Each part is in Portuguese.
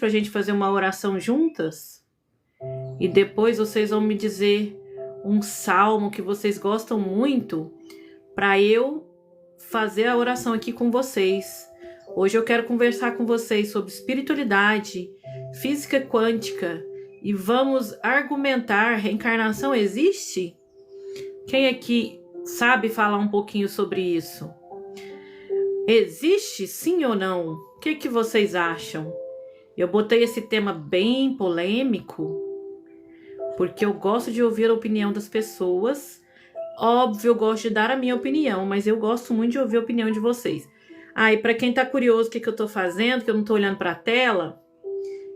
Pra gente fazer uma oração juntas? E depois vocês vão me dizer um salmo que vocês gostam muito para eu fazer a oração aqui com vocês. Hoje eu quero conversar com vocês sobre espiritualidade, física quântica e vamos argumentar: reencarnação existe? Quem aqui sabe falar um pouquinho sobre isso? Existe, sim ou não? O que vocês acham? Eu botei esse tema bem polêmico porque eu gosto de ouvir a opinião das pessoas. Óbvio, eu gosto de dar a minha opinião, mas eu gosto muito de ouvir a opinião de vocês. E para quem tá curioso o que eu tô fazendo, que eu não tô olhando para a tela,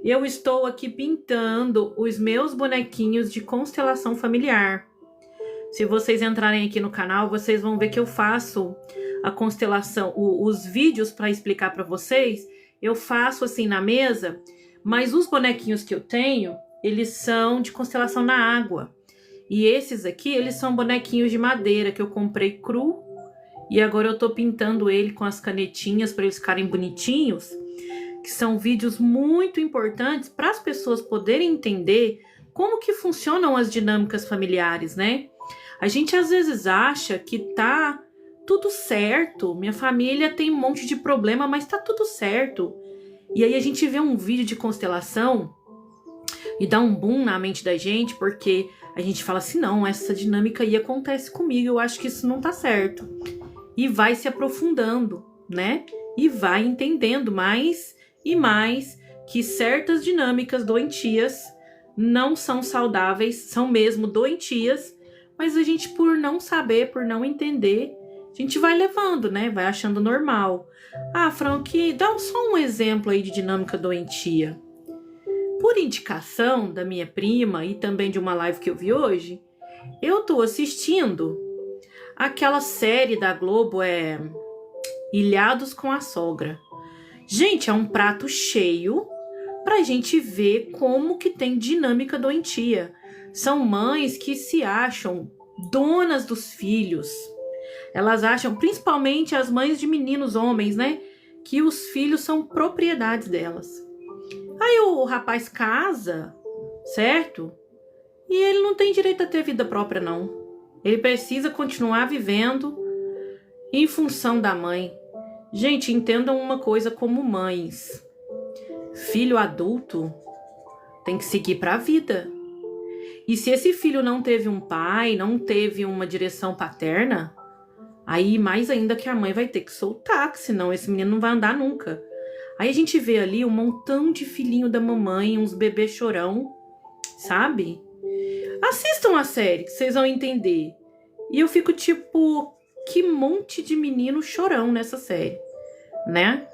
eu estou aqui pintando os meus bonequinhos de constelação familiar. Se vocês entrarem aqui no canal, vocês vão ver que eu faço a constelação, os vídeos para explicar para vocês, eu faço assim na mesa, mas os bonequinhos que eu tenho, eles são de constelação na água. E esses aqui, eles são bonequinhos de madeira que eu comprei cru e agora eu tô pintando ele com as canetinhas para eles ficarem bonitinhos, que são vídeos muito importantes para as pessoas poderem entender como que funcionam as dinâmicas familiares, né? A gente às vezes acha que tá tudo certo, minha família tem um monte de problema, mas tá tudo certo. E aí a gente vê um vídeo de constelação e dá um boom na mente da gente, porque a gente fala assim, não, essa dinâmica aí acontece comigo, eu acho que isso não tá certo. E vai se aprofundando, né? E vai entendendo mais e mais que certas dinâmicas doentias não são saudáveis, são mesmo doentias, mas a gente, por não saber, por não entender, a gente vai levando, né? Vai achando normal. Frank, dá só um exemplo aí de dinâmica doentia. Por indicação da minha prima e também de uma live que eu vi hoje, eu tô assistindo aquela série da Globo, Ilhados com a Sogra. Gente, é um prato cheio pra gente ver como que tem dinâmica doentia. São mães que se acham donas dos filhos. Elas acham, principalmente as mães de meninos homens, né? Que os filhos são propriedades delas. Aí o rapaz casa, certo? E ele não tem direito a ter vida própria, não. Ele precisa continuar vivendo em função da mãe. Gente, entendam uma coisa como mães. Filho adulto tem que seguir para a vida. E se esse filho não teve um pai, não teve uma direção paterna, aí mais ainda que a mãe vai ter que soltar, que senão esse menino não vai andar nunca. Aí a gente vê ali um montão de filhinho da mamãe, uns bebês chorão, sabe? Assistam a série que vocês vão entender. E eu fico tipo, que monte de menino chorão nessa série, né?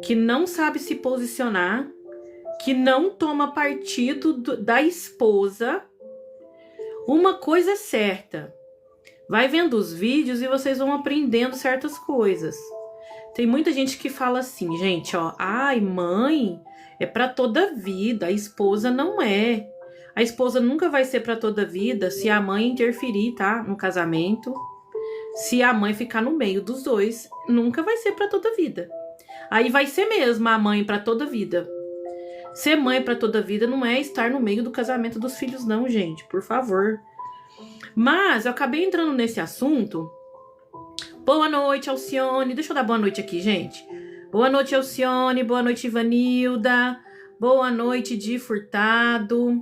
Que não sabe se posicionar, que não toma partido da esposa. Uma coisa é certa, vai vendo os vídeos e vocês vão aprendendo certas coisas. Tem muita gente que fala assim, gente, mãe é pra toda vida, a esposa não é. A esposa nunca vai ser pra toda vida se a mãe interferir, tá? No casamento. Se a mãe ficar no meio dos dois, nunca vai ser pra toda vida. Aí vai ser mesmo a mãe pra toda vida. Ser mãe pra toda vida não é estar no meio do casamento dos filhos, não, gente, por favor. Mas eu acabei entrando nesse assunto. Boa noite, Alcione. Deixa eu dar boa noite aqui, gente. Boa noite, Alcione. Boa noite, Ivanilda. Boa noite, Di Furtado.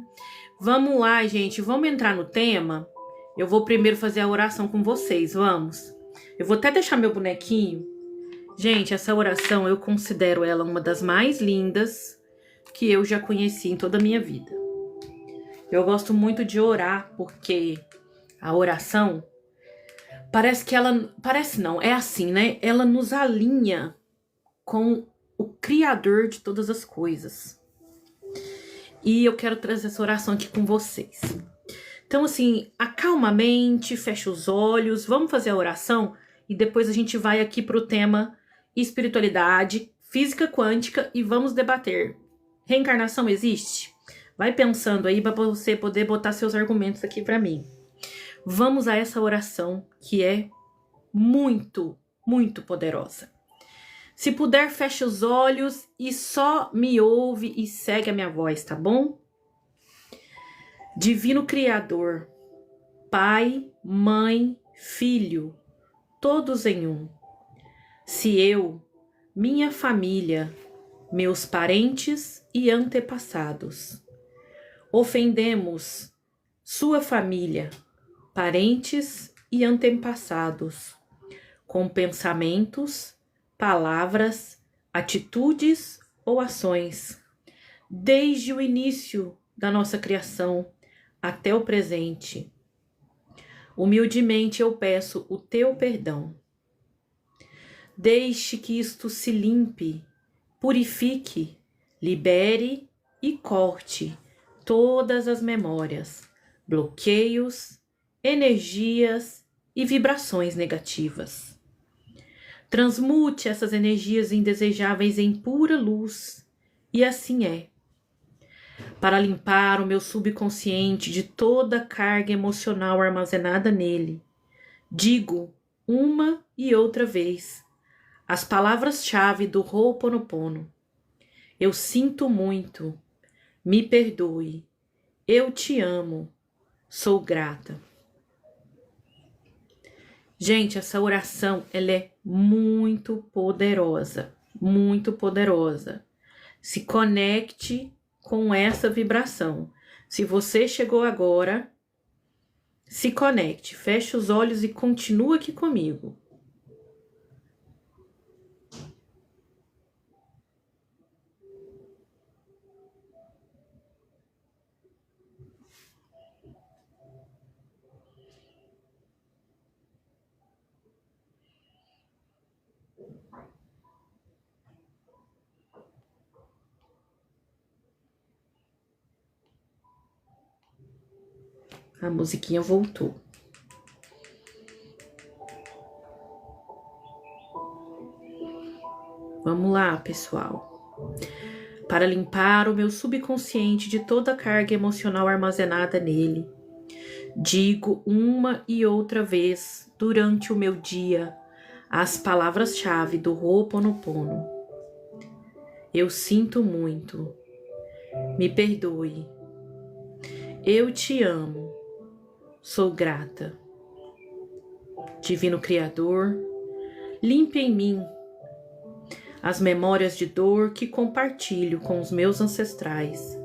Vamos lá, gente. Vamos entrar no tema. Eu vou primeiro fazer a oração com vocês, vamos. Eu vou até deixar meu bonequinho. Gente, essa oração eu considero ela uma das mais lindas que eu já conheci em toda a minha vida. Eu gosto muito de orar porque a oração parece que ela... Parece não, é assim, né? Ela nos alinha com o Criador de todas as coisas. E eu quero trazer essa oração aqui com vocês. Então, assim, acalma a mente, fecha os olhos, vamos fazer a oração e depois a gente vai aqui para o tema espiritualidade, física quântica e vamos debater. Reencarnação existe? Vai pensando aí para você poder botar seus argumentos aqui para mim. Vamos a essa oração que é muito, muito poderosa. Se puder, fecha os olhos e só me ouve e segue a minha voz, tá bom? Divino Criador, Pai, Mãe, Filho, todos em um. Se eu, minha família, meus parentes e antepassados ofendemos sua família, parentes e antepassados com pensamentos, palavras, atitudes ou ações, desde o início da nossa criação até o presente, humildemente eu peço o teu perdão. Deixe que isto se limpe, purifique, libere e corte todas as memórias, bloqueios, energias e vibrações negativas. Transmute essas energias indesejáveis em pura luz, e assim é. Para limpar o meu subconsciente de toda a carga emocional armazenada nele, digo uma e outra vez as palavras-chave do Ho'oponopono. Eu sinto muito, me perdoe, eu te amo, sou grata. Gente, essa oração, ela é muito poderosa, muito poderosa. Se conecte com essa vibração. Se você chegou agora, se conecte, feche os olhos e continua aqui comigo. A musiquinha voltou. Vamos lá, pessoal. Para limpar o meu subconsciente de toda a carga emocional armazenada nele, digo uma e outra vez durante o meu dia as palavras-chave do Ho'oponopono. Eu sinto muito. Me perdoe. Eu te amo. Sou grata. Divino Criador, limpe em mim as memórias de dor que compartilho com os meus ancestrais.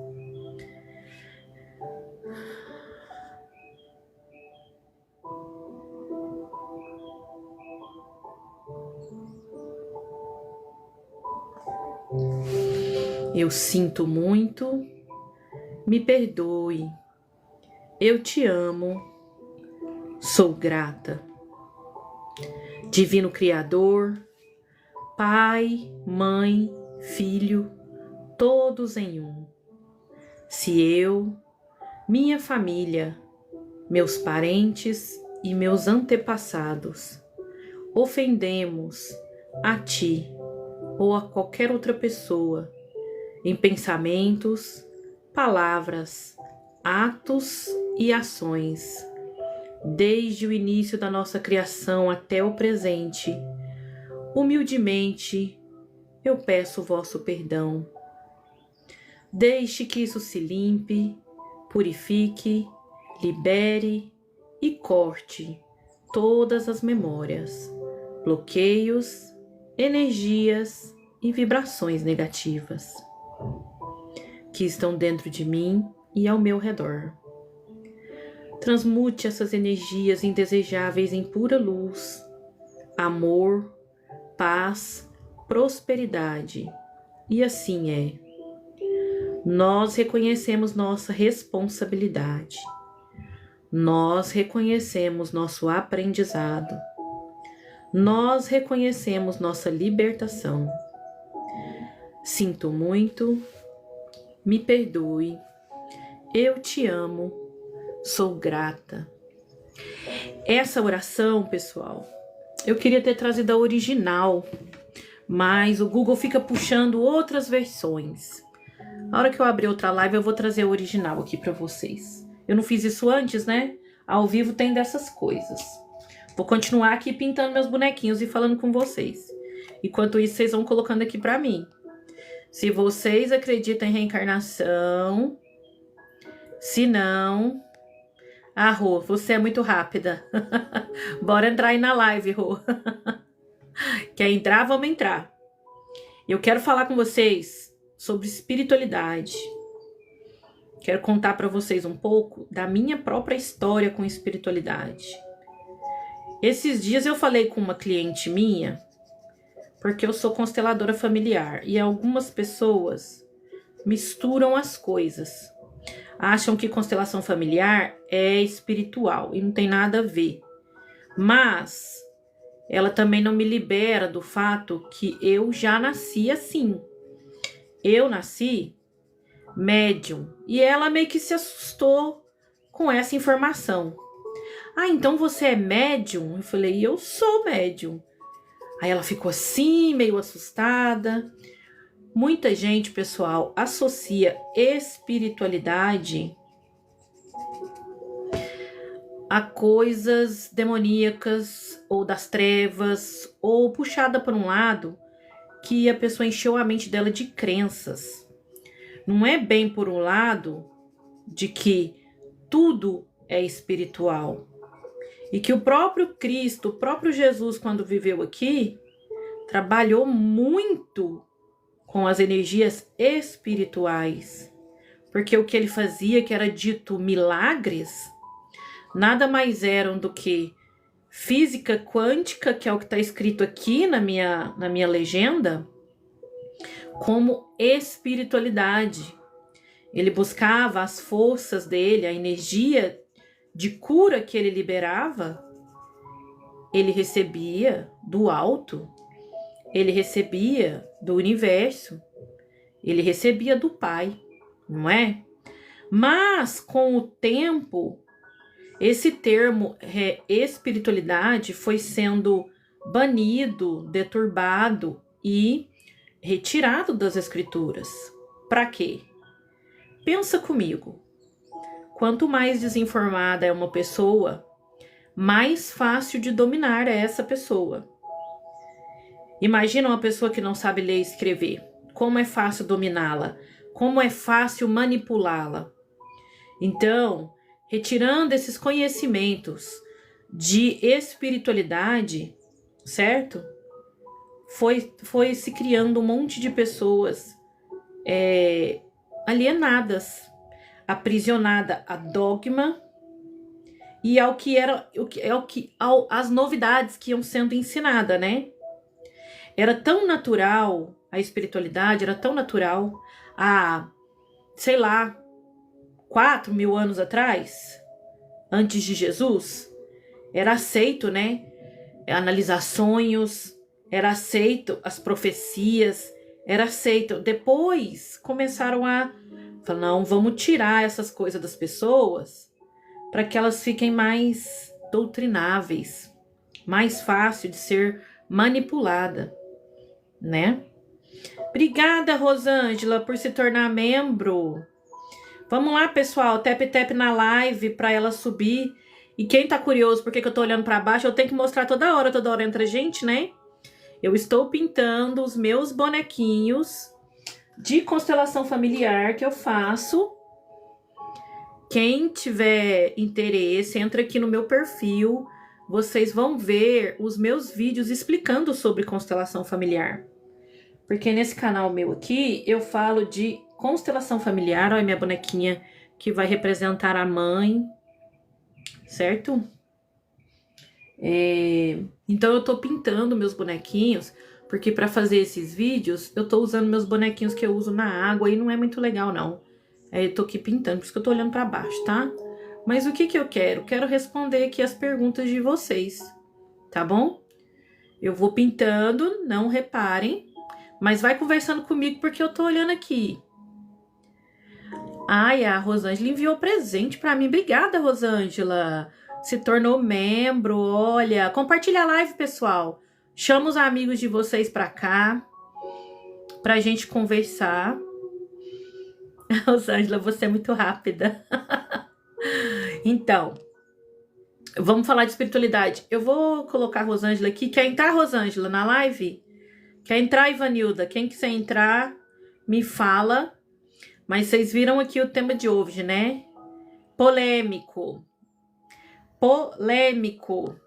Eu sinto muito, me perdoe, eu te amo, sou grata. Divino Criador, Pai, Mãe, Filho, todos em um. Se eu, minha família, meus parentes e meus antepassados ofendemos a ti ou a qualquer outra pessoa em pensamentos, palavras, atos e ações, desde o início da nossa criação até o presente, humildemente eu peço o vosso perdão. Deixe que isso se limpe, purifique, libere e corte todas as memórias, bloqueios, energias e vibrações negativas que estão dentro de mim e ao meu redor. Transmute essas energias indesejáveis em pura luz, amor, paz, prosperidade. E assim é. Nós reconhecemos nossa responsabilidade. Nós reconhecemos nosso aprendizado. Nós reconhecemos nossa libertação. Sinto muito, me perdoe, eu te amo, sou grata. Essa oração, pessoal, eu queria ter trazido a original, mas o Google fica puxando outras versões. Na hora que eu abrir outra live, eu vou trazer a original aqui para vocês. Eu não fiz isso antes, né? Ao vivo tem dessas coisas. Vou continuar aqui pintando meus bonequinhos e falando com vocês. Enquanto isso, vocês vão colocando aqui pra mim. Se vocês acreditam em reencarnação, se não... Ah, Rô, você é muito rápida. Bora entrar aí na live, Rô. Quer entrar? Vamos entrar. Eu quero falar com vocês sobre espiritualidade. Quero contar para vocês um pouco da minha própria história com espiritualidade. Esses dias eu falei com uma cliente minha, porque eu sou consteladora familiar, e algumas pessoas misturam as coisas. Acham que constelação familiar é espiritual e não tem nada a ver. Mas ela também não me libera do fato que eu já nasci assim. Eu nasci médium e ela meio que se assustou com essa informação. Ah, então você é médium? Eu falei, eu sou médium. Aí ela ficou assim, meio assustada. Muita gente, pessoal, associa espiritualidade a coisas demoníacas ou das trevas, ou puxada por um lado que a pessoa encheu a mente dela de crenças. Não é bem por um lado de que tudo é espiritual. E que o próprio Cristo, o próprio Jesus, quando viveu aqui, trabalhou muito com as energias espirituais. Porque o que ele fazia, que era dito milagres, nada mais eram do que física quântica, que é o que está escrito aqui na minha legenda, como espiritualidade. Ele buscava as forças dele, a energia de cura que ele liberava, ele recebia do alto, ele recebia do universo, ele recebia do Pai, não é? Mas, com o tempo, esse termo espiritualidade foi sendo banido, deturbado e retirado das escrituras. Para quê? Pensa comigo. Quanto mais desinformada é uma pessoa, mais fácil de dominar é essa pessoa. Imagina uma pessoa que não sabe ler e escrever. Como é fácil dominá-la? Como é fácil manipulá-la? Então, retirando esses conhecimentos de espiritualidade, certo? Foi se criando um monte de pessoas alienadas, aprisionada a dogma e às novidades que iam sendo ensinadas, né? Era tão natural, a espiritualidade era tão natural há, sei lá, 4.000 anos atrás, antes de Jesus, era aceito, né? Analisar sonhos, era aceito as profecias, era aceito. Depois começaram a falar, não, vamos tirar essas coisas das pessoas para que elas fiquem mais doutrináveis, mais fácil de ser manipulada, né? Obrigada, Rosângela, por se tornar membro. Vamos lá, pessoal, tap na live para ela subir. E quem tá curioso por que eu tô olhando para baixo, eu tenho que mostrar toda hora entra gente, né? Eu estou pintando os meus bonequinhos de constelação familiar que eu faço. Quem tiver interesse, entra aqui no meu perfil. Vocês vão ver os meus vídeos explicando sobre constelação familiar. Porque nesse canal meu aqui, eu falo de constelação familiar. Olha minha bonequinha que vai representar a mãe, certo? Então eu tô pintando meus bonequinhos, porque para fazer esses vídeos, eu tô usando meus bonequinhos que eu uso na água e não é muito legal, não. Eu tô aqui pintando, por isso que eu tô olhando para baixo, tá? Mas o que que eu quero? Quero responder aqui as perguntas de vocês, tá bom? Eu vou pintando, não reparem, mas vai conversando comigo porque eu tô olhando aqui. Ai, a Rosângela enviou presente pra mim. Obrigada, Rosângela. Se tornou membro, olha. Compartilha a live, pessoal. Chama os amigos de vocês pra cá, pra gente conversar. Rosângela, você é muito rápida. Então, vamos falar de espiritualidade. Eu vou colocar a Rosângela aqui. Quer entrar, Rosângela, na live? Quer entrar, Ivanilda? Quem quiser entrar, me fala. Mas vocês viram aqui o tema de hoje, né? Polêmico. Polêmico.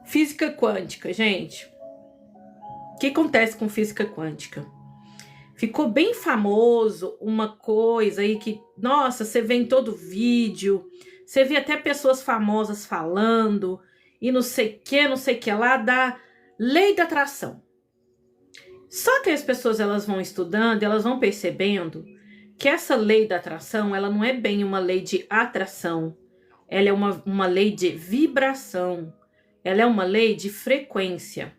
Física quântica, gente. O que acontece com física quântica? Ficou bem famoso uma coisa aí que, nossa, você vê em todo vídeo, você vê até pessoas famosas falando, e não sei o que lá, da lei da atração. Só que as pessoas, elas vão estudando, elas vão percebendo que essa lei da atração, ela não é bem uma lei de atração, ela é uma lei de vibração, ela é uma lei de frequência.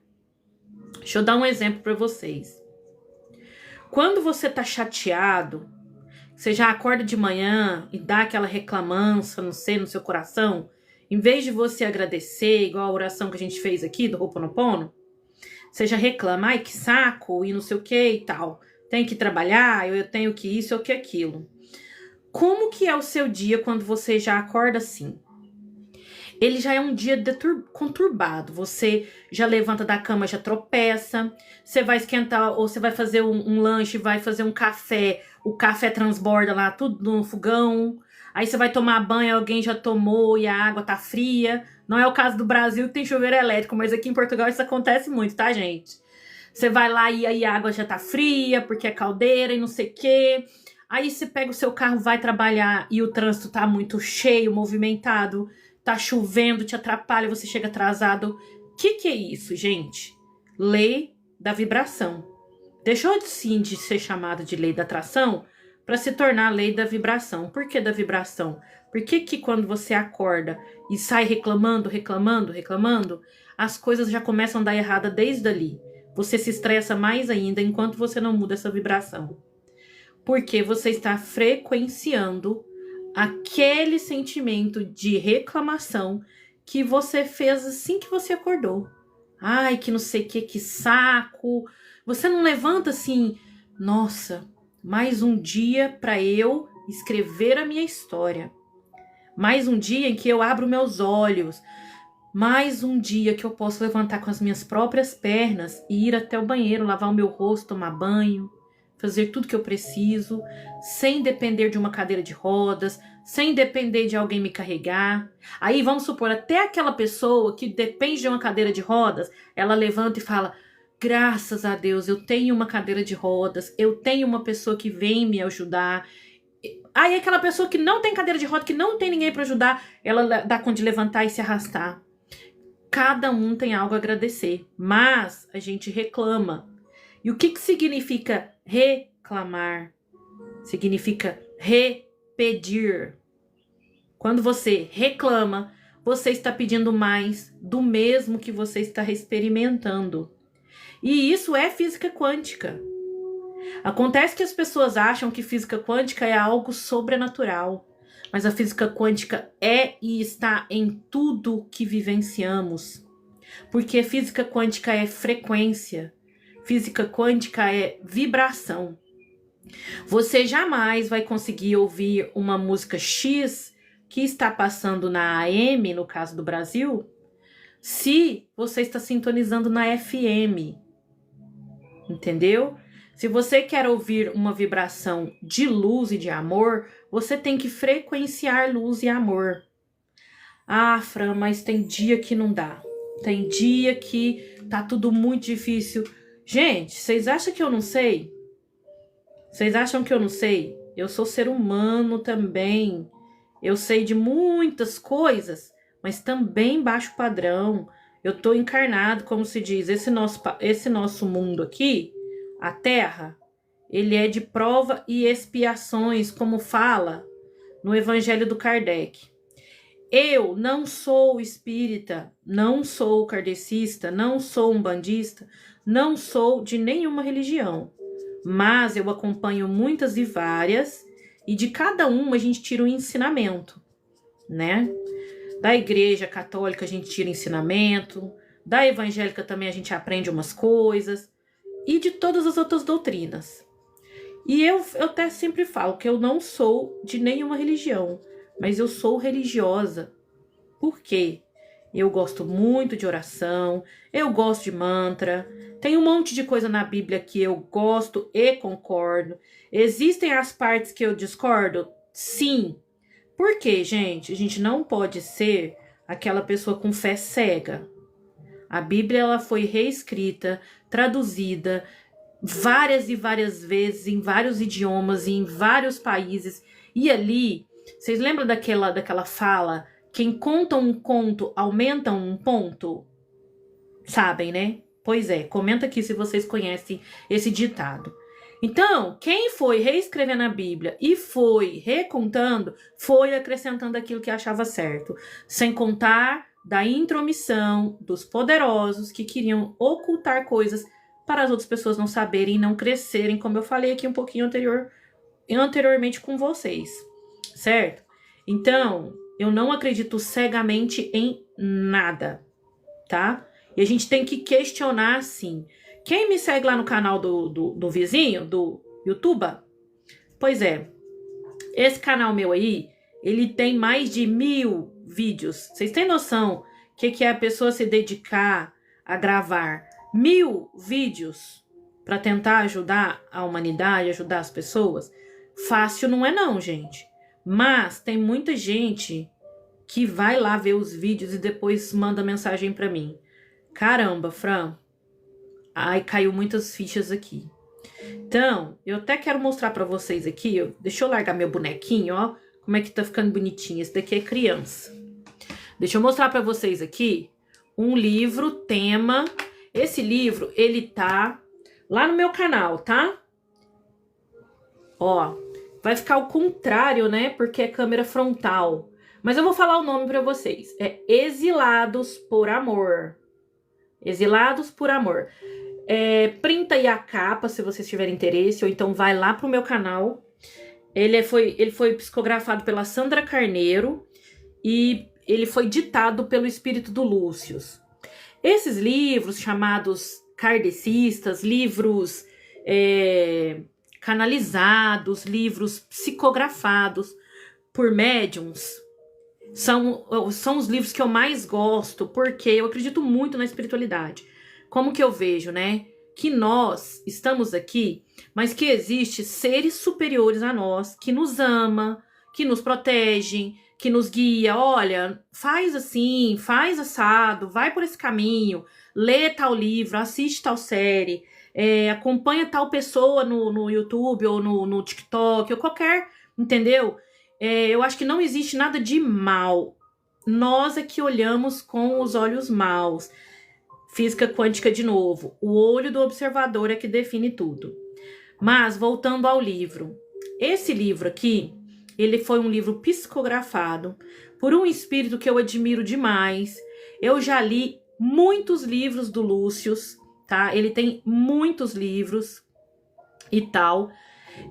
Deixa eu dar um exemplo para vocês. Quando você tá chateado, você já acorda de manhã e dá aquela reclamância, não sei, no seu coração, em vez de você agradecer, igual a oração que a gente fez aqui do Ho'oponopono, você já reclama, ai que saco, e não sei o que e tal, tem que trabalhar, eu tenho que isso, eu que aquilo. Como que é o seu dia quando você já acorda assim? Ele já é um dia conturbado, você já levanta da cama, já tropeça, você vai esquentar, ou você vai fazer um lanche, vai fazer um café, o café transborda lá, tudo no fogão, aí você vai tomar banho, alguém já tomou e a água tá fria. Não é o caso do Brasil que tem chuveiro elétrico, mas aqui em Portugal isso acontece muito, tá, gente? Você vai lá e aí a água já tá fria, porque é caldeira e não sei o quê. Aí você pega o seu carro, vai trabalhar e o trânsito tá muito cheio, movimentado, tá chovendo, te atrapalha, você chega atrasado. O que é isso, gente? Lei da vibração. Deixou sim de ser chamado de lei da atração para se tornar lei da vibração. Por que da vibração? Por que quando você acorda e sai reclamando, as coisas já começam a dar errada desde ali? Você se estressa mais ainda enquanto você não muda essa vibração. Porque você está frequenciando aquele sentimento de reclamação que você fez assim que você acordou. Ai, que não sei o que saco. Você não levanta assim, nossa, mais um dia para eu escrever a minha história. Mais um dia em que eu abro meus olhos. Mais um dia que eu posso levantar com as minhas próprias pernas e ir até o banheiro, lavar o meu rosto, tomar banho, fazer tudo que eu preciso, sem depender de uma cadeira de rodas, sem depender de alguém me carregar. Aí vamos supor, até aquela pessoa que depende de uma cadeira de rodas, ela levanta e fala, graças a Deus, eu tenho uma cadeira de rodas, eu tenho uma pessoa que vem me ajudar. Aí aquela pessoa que não tem cadeira de roda, que não tem ninguém para ajudar, ela dá conta de levantar e se arrastar. Cada um tem algo a agradecer, mas a gente reclama. E o que significa reclamar? Significa repetir. Quando você reclama, você está pedindo mais do mesmo que você está experimentando. E isso é física quântica. Acontece que as pessoas acham que física quântica é algo sobrenatural. Mas a física quântica é e está em tudo que vivenciamos. Porque física quântica é frequência. Física quântica é vibração. Você jamais vai conseguir ouvir uma música X que está passando na AM, no caso do Brasil, se você está sintonizando na FM. Entendeu? Se você quer ouvir uma vibração de luz e de amor, você tem que frequenciar luz e amor. Ah, Fran, mas tem dia que não dá. Tem dia que tá tudo muito difícil. Gente, vocês acham que eu não sei? Vocês acham que eu não sei? Eu sou ser humano também. Eu sei de muitas coisas, mas também baixo padrão. Eu tô encarnado, como se diz, esse nosso mundo aqui, a Terra, ele é de prova e expiações, como fala no Evangelho do Kardec. Eu não sou espírita, não sou kardecista, não sou umbandista, não sou de nenhuma religião, mas eu acompanho muitas e várias, e de cada uma a gente tira um ensinamento, né? Da Igreja Católica a gente tira ensinamento, da evangélica também a gente aprende umas coisas, e de todas as outras doutrinas. E eu até sempre falo que eu não sou de nenhuma religião, mas eu sou religiosa. Por quê? Eu gosto muito de oração, eu gosto de mantra. Tem um monte de coisa na Bíblia que eu gosto e concordo. Existem as partes que eu discordo? Sim. Por quê, gente? A gente não pode ser aquela pessoa com fé cega. A Bíblia ela foi reescrita, traduzida várias e várias vezes em vários idiomas e em vários países. E ali, vocês lembram daquela fala? Quem conta um conto aumenta um ponto? Sabem, né? Pois é, comenta aqui se vocês conhecem esse ditado. Então, quem foi reescrevendo a Bíblia e foi recontando, foi acrescentando aquilo que achava certo. Sem contar da intromissão dos poderosos que queriam ocultar coisas para as outras pessoas não saberem e não crescerem, como eu falei aqui um pouquinho anteriormente com vocês, certo? Então, eu não acredito cegamente em nada, tá? E a gente tem que questionar, sim. Quem me segue lá no canal do vizinho, do YouTube? Pois é, esse canal meu aí, ele tem mais de 1000 vídeos. Vocês têm noção que é a pessoa se dedicar a gravar 1000 vídeos para tentar ajudar a humanidade, ajudar as pessoas? Fácil não é não, gente. Mas tem muita gente que vai lá ver os vídeos e depois manda mensagem para mim. Caramba, Fran, ai, caiu muitas fichas aqui. Então, eu até quero mostrar para vocês aqui, deixa eu largar meu bonequinho, ó, como é que tá ficando bonitinho. Esse daqui é criança. Deixa eu mostrar para vocês aqui um livro, tema. Esse livro, ele tá lá no meu canal, tá? Ó, vai ficar ao contrário, né? Porque é câmera frontal. Mas eu vou falar o nome para vocês. É Exilados por Amor. Exilados por Amor. Printa aí a capa, se vocês tiverem interesse, ou então vai lá pro meu canal. Ele foi psicografado pela Sandra Carneiro e ele foi ditado pelo espírito do Lúcio. Esses livros chamados kardecistas, livros canalizados, livros psicografados por médiums, são os livros que eu mais gosto, porque eu acredito muito na espiritualidade. Como que eu vejo, né? Que nós estamos aqui, mas que existem seres superiores a nós, que nos ama, que nos protegem, que nos guia. Olha, faz assim, faz assado, vai por esse caminho, lê tal livro, assiste tal série, acompanha tal pessoa no YouTube ou no TikTok, ou qualquer, entendeu? Eu acho que não existe nada de mal. Nós é que olhamos com os olhos maus. Física quântica de novo. O olho do observador é que define tudo. Mas, voltando ao livro. Esse livro aqui, ele foi um livro psicografado por um espírito que eu admiro demais. Eu já li muitos livros do Lúcio, tá? Ele tem muitos livros e tal.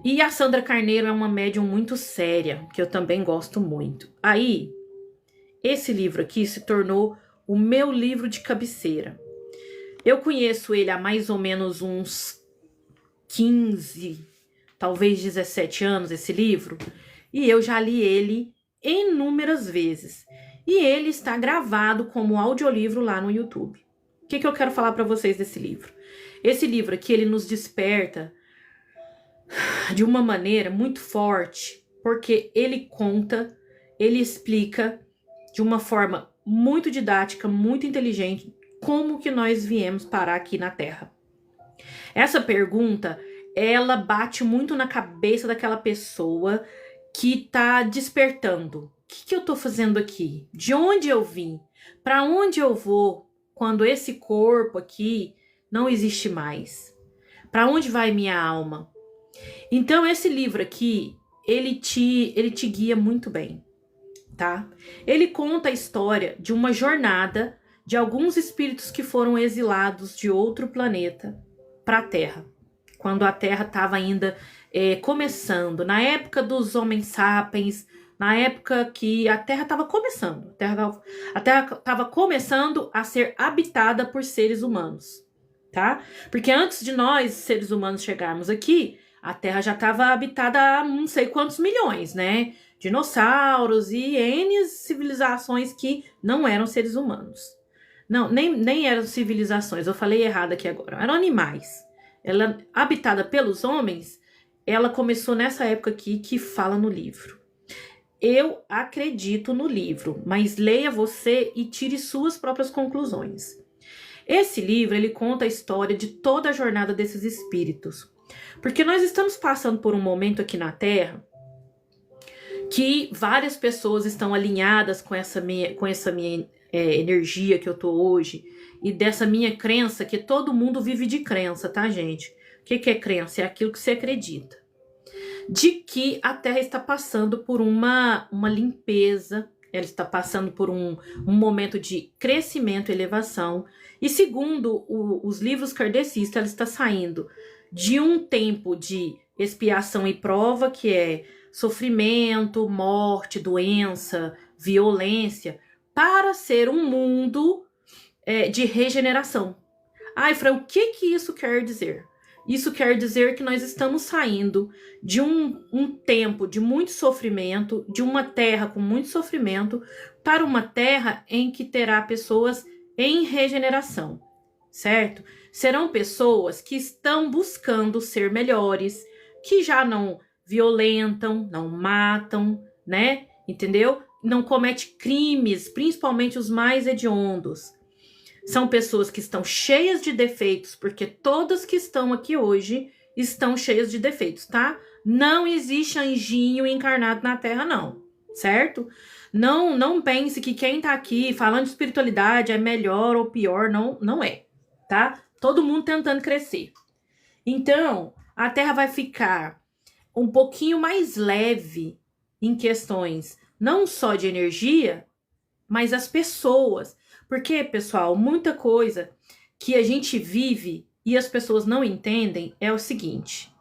E a Sandra Carneiro é uma médium muito séria, que eu também gosto muito. Aí, esse livro aqui se tornou o meu livro de cabeceira. Eu conheço ele há mais ou menos uns 15, talvez 17 anos, esse livro. E eu já li ele inúmeras vezes. E ele está gravado como audiolivro lá no YouTube. O que eu quero falar para vocês desse livro? Esse livro aqui, ele nos desperta de uma maneira muito forte, porque ele conta, ele explica de uma forma muito didática, muito inteligente, como que nós viemos parar aqui na Terra. Essa pergunta, ela bate muito na cabeça daquela pessoa que tá despertando. O que eu tô fazendo aqui? De onde eu vim? Para onde eu vou quando esse corpo aqui não existe mais? Para onde vai minha alma? Então, esse livro aqui, ele te guia muito bem, tá? Ele conta a história de uma jornada de alguns espíritos que foram exilados de outro planeta para a Terra, quando a Terra estava ainda começando, na época dos homens sapiens, na época que a Terra estava começando, a Terra estava começando a ser habitada por seres humanos, tá? Porque antes de nós, seres humanos, chegarmos aqui, a Terra já estava habitada há não sei quantos milhões, né? dinossauros e N civilizações que não eram seres humanos. Não, nem eram civilizações, eu falei errado aqui agora, eram animais. Ela, habitada pelos homens, ela começou nessa época aqui que fala no livro. Eu acredito no livro, mas leia você e tire suas próprias conclusões. Esse livro, ele conta a história de toda a jornada desses espíritos. Porque nós estamos passando por um momento aqui na Terra que várias pessoas estão alinhadas com essa minha energia que eu tô hoje e dessa minha crença, que todo mundo vive de crença, tá, gente? O que é crença? É aquilo que você acredita. De que a Terra está passando por uma limpeza, ela está passando por um momento de crescimento e elevação, e segundo os livros kardecistas, ela está saindo de um tempo de expiação e prova, que é sofrimento, morte, doença, violência, para ser um mundo de regeneração. Ai, Fran, o que isso quer dizer? Isso quer dizer que nós estamos saindo de um tempo de muito sofrimento, de uma terra com muito sofrimento, para uma terra em que terá pessoas em regeneração, certo? Serão pessoas que estão buscando ser melhores, que já não violentam, não matam, né? Entendeu? Não comete crimes, principalmente os mais hediondos. São pessoas que estão cheias de defeitos, porque todas que estão aqui hoje estão cheias de defeitos, tá? Não existe anjinho encarnado na Terra, não, certo? Não pense que quem tá aqui falando de espiritualidade é melhor ou pior, não é, tá? Todo mundo tentando crescer. Então, a Terra vai ficar um pouquinho mais leve em questões não só de energia, mas as pessoas. Porque, pessoal, muita coisa que a gente vive e as pessoas não entendem é o seguinte: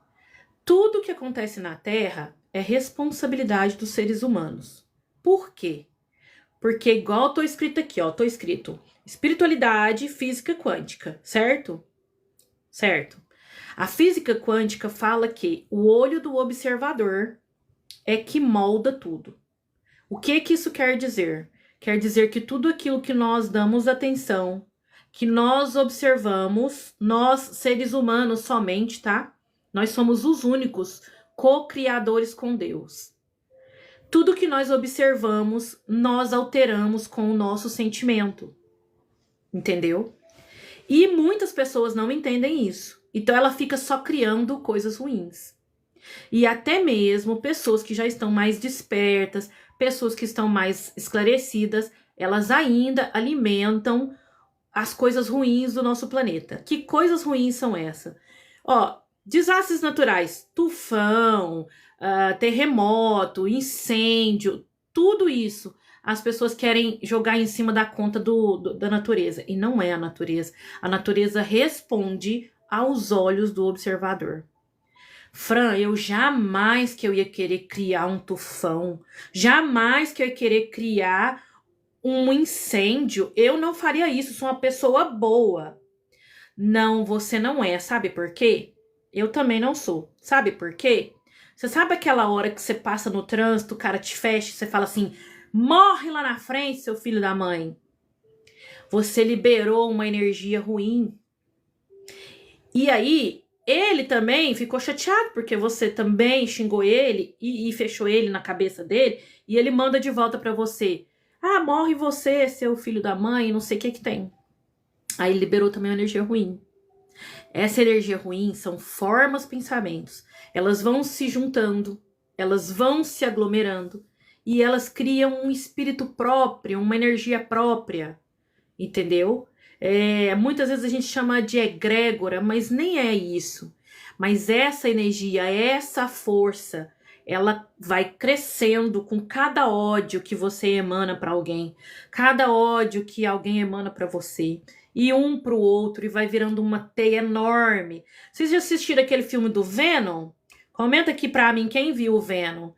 tudo que acontece na Terra é responsabilidade dos seres humanos. Por quê? Porque igual tô escrito aqui, ó, tô escrito espiritualidade, física quântica, certo? Certo. A física quântica fala que o olho do observador é que molda tudo. O que isso quer dizer? Quer dizer que tudo aquilo que nós damos atenção, que nós observamos, nós seres humanos somente, tá? Nós somos os únicos co-criadores com Deus. Tudo que nós observamos, nós alteramos com o nosso sentimento. Entendeu? E muitas pessoas não entendem isso. Então ela fica só criando coisas ruins. E até mesmo pessoas que já estão mais despertas, pessoas que estão mais esclarecidas, elas ainda alimentam as coisas ruins do nosso planeta. Que coisas ruins são essas? Ó, desastres naturais, tufão, terremoto, incêndio, tudo isso as pessoas querem jogar em cima da conta da natureza. E não é a natureza. A natureza responde aos olhos do observador. Fran, eu jamais que eu ia querer criar um tufão, jamais que eu ia querer criar um incêndio, eu não faria isso, sou uma pessoa boa. Não, você não é, sabe por quê? Eu também não sou, sabe por quê? Você sabe aquela hora que você passa no trânsito, o cara te fecha, você fala assim, morre lá na frente, seu filho da mãe. Você liberou uma energia ruim. E aí, ele também ficou chateado porque você também xingou ele e fechou ele na cabeça dele. E ele manda de volta pra você. Ah, morre você, seu filho da mãe, não sei o que tem. Aí ele liberou também uma energia ruim. Essa energia ruim são formas, pensamentos. Elas vão se juntando, elas vão se aglomerando. E elas criam um espírito próprio, uma energia própria. Entendeu? Muitas vezes a gente chama de egrégora, mas nem é isso. Mas essa energia, essa força, ela vai crescendo com cada ódio que você emana para alguém, cada ódio que alguém emana para você, e um para o outro, e vai virando uma teia enorme. Vocês já assistiram aquele filme do Venom? Comenta aqui para mim quem viu o Venom,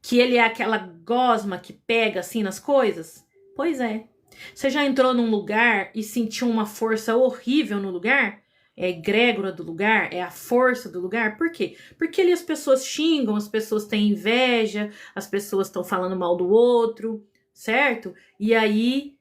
que ele é aquela gosma que pega assim nas coisas. Pois é. Você já entrou num lugar e sentiu uma força horrível no lugar? é a egrégora do lugar, é a força do lugar. Por quê? Porque ali as pessoas xingam, as pessoas têm inveja, as pessoas estão falando mal do outro, certo? E aí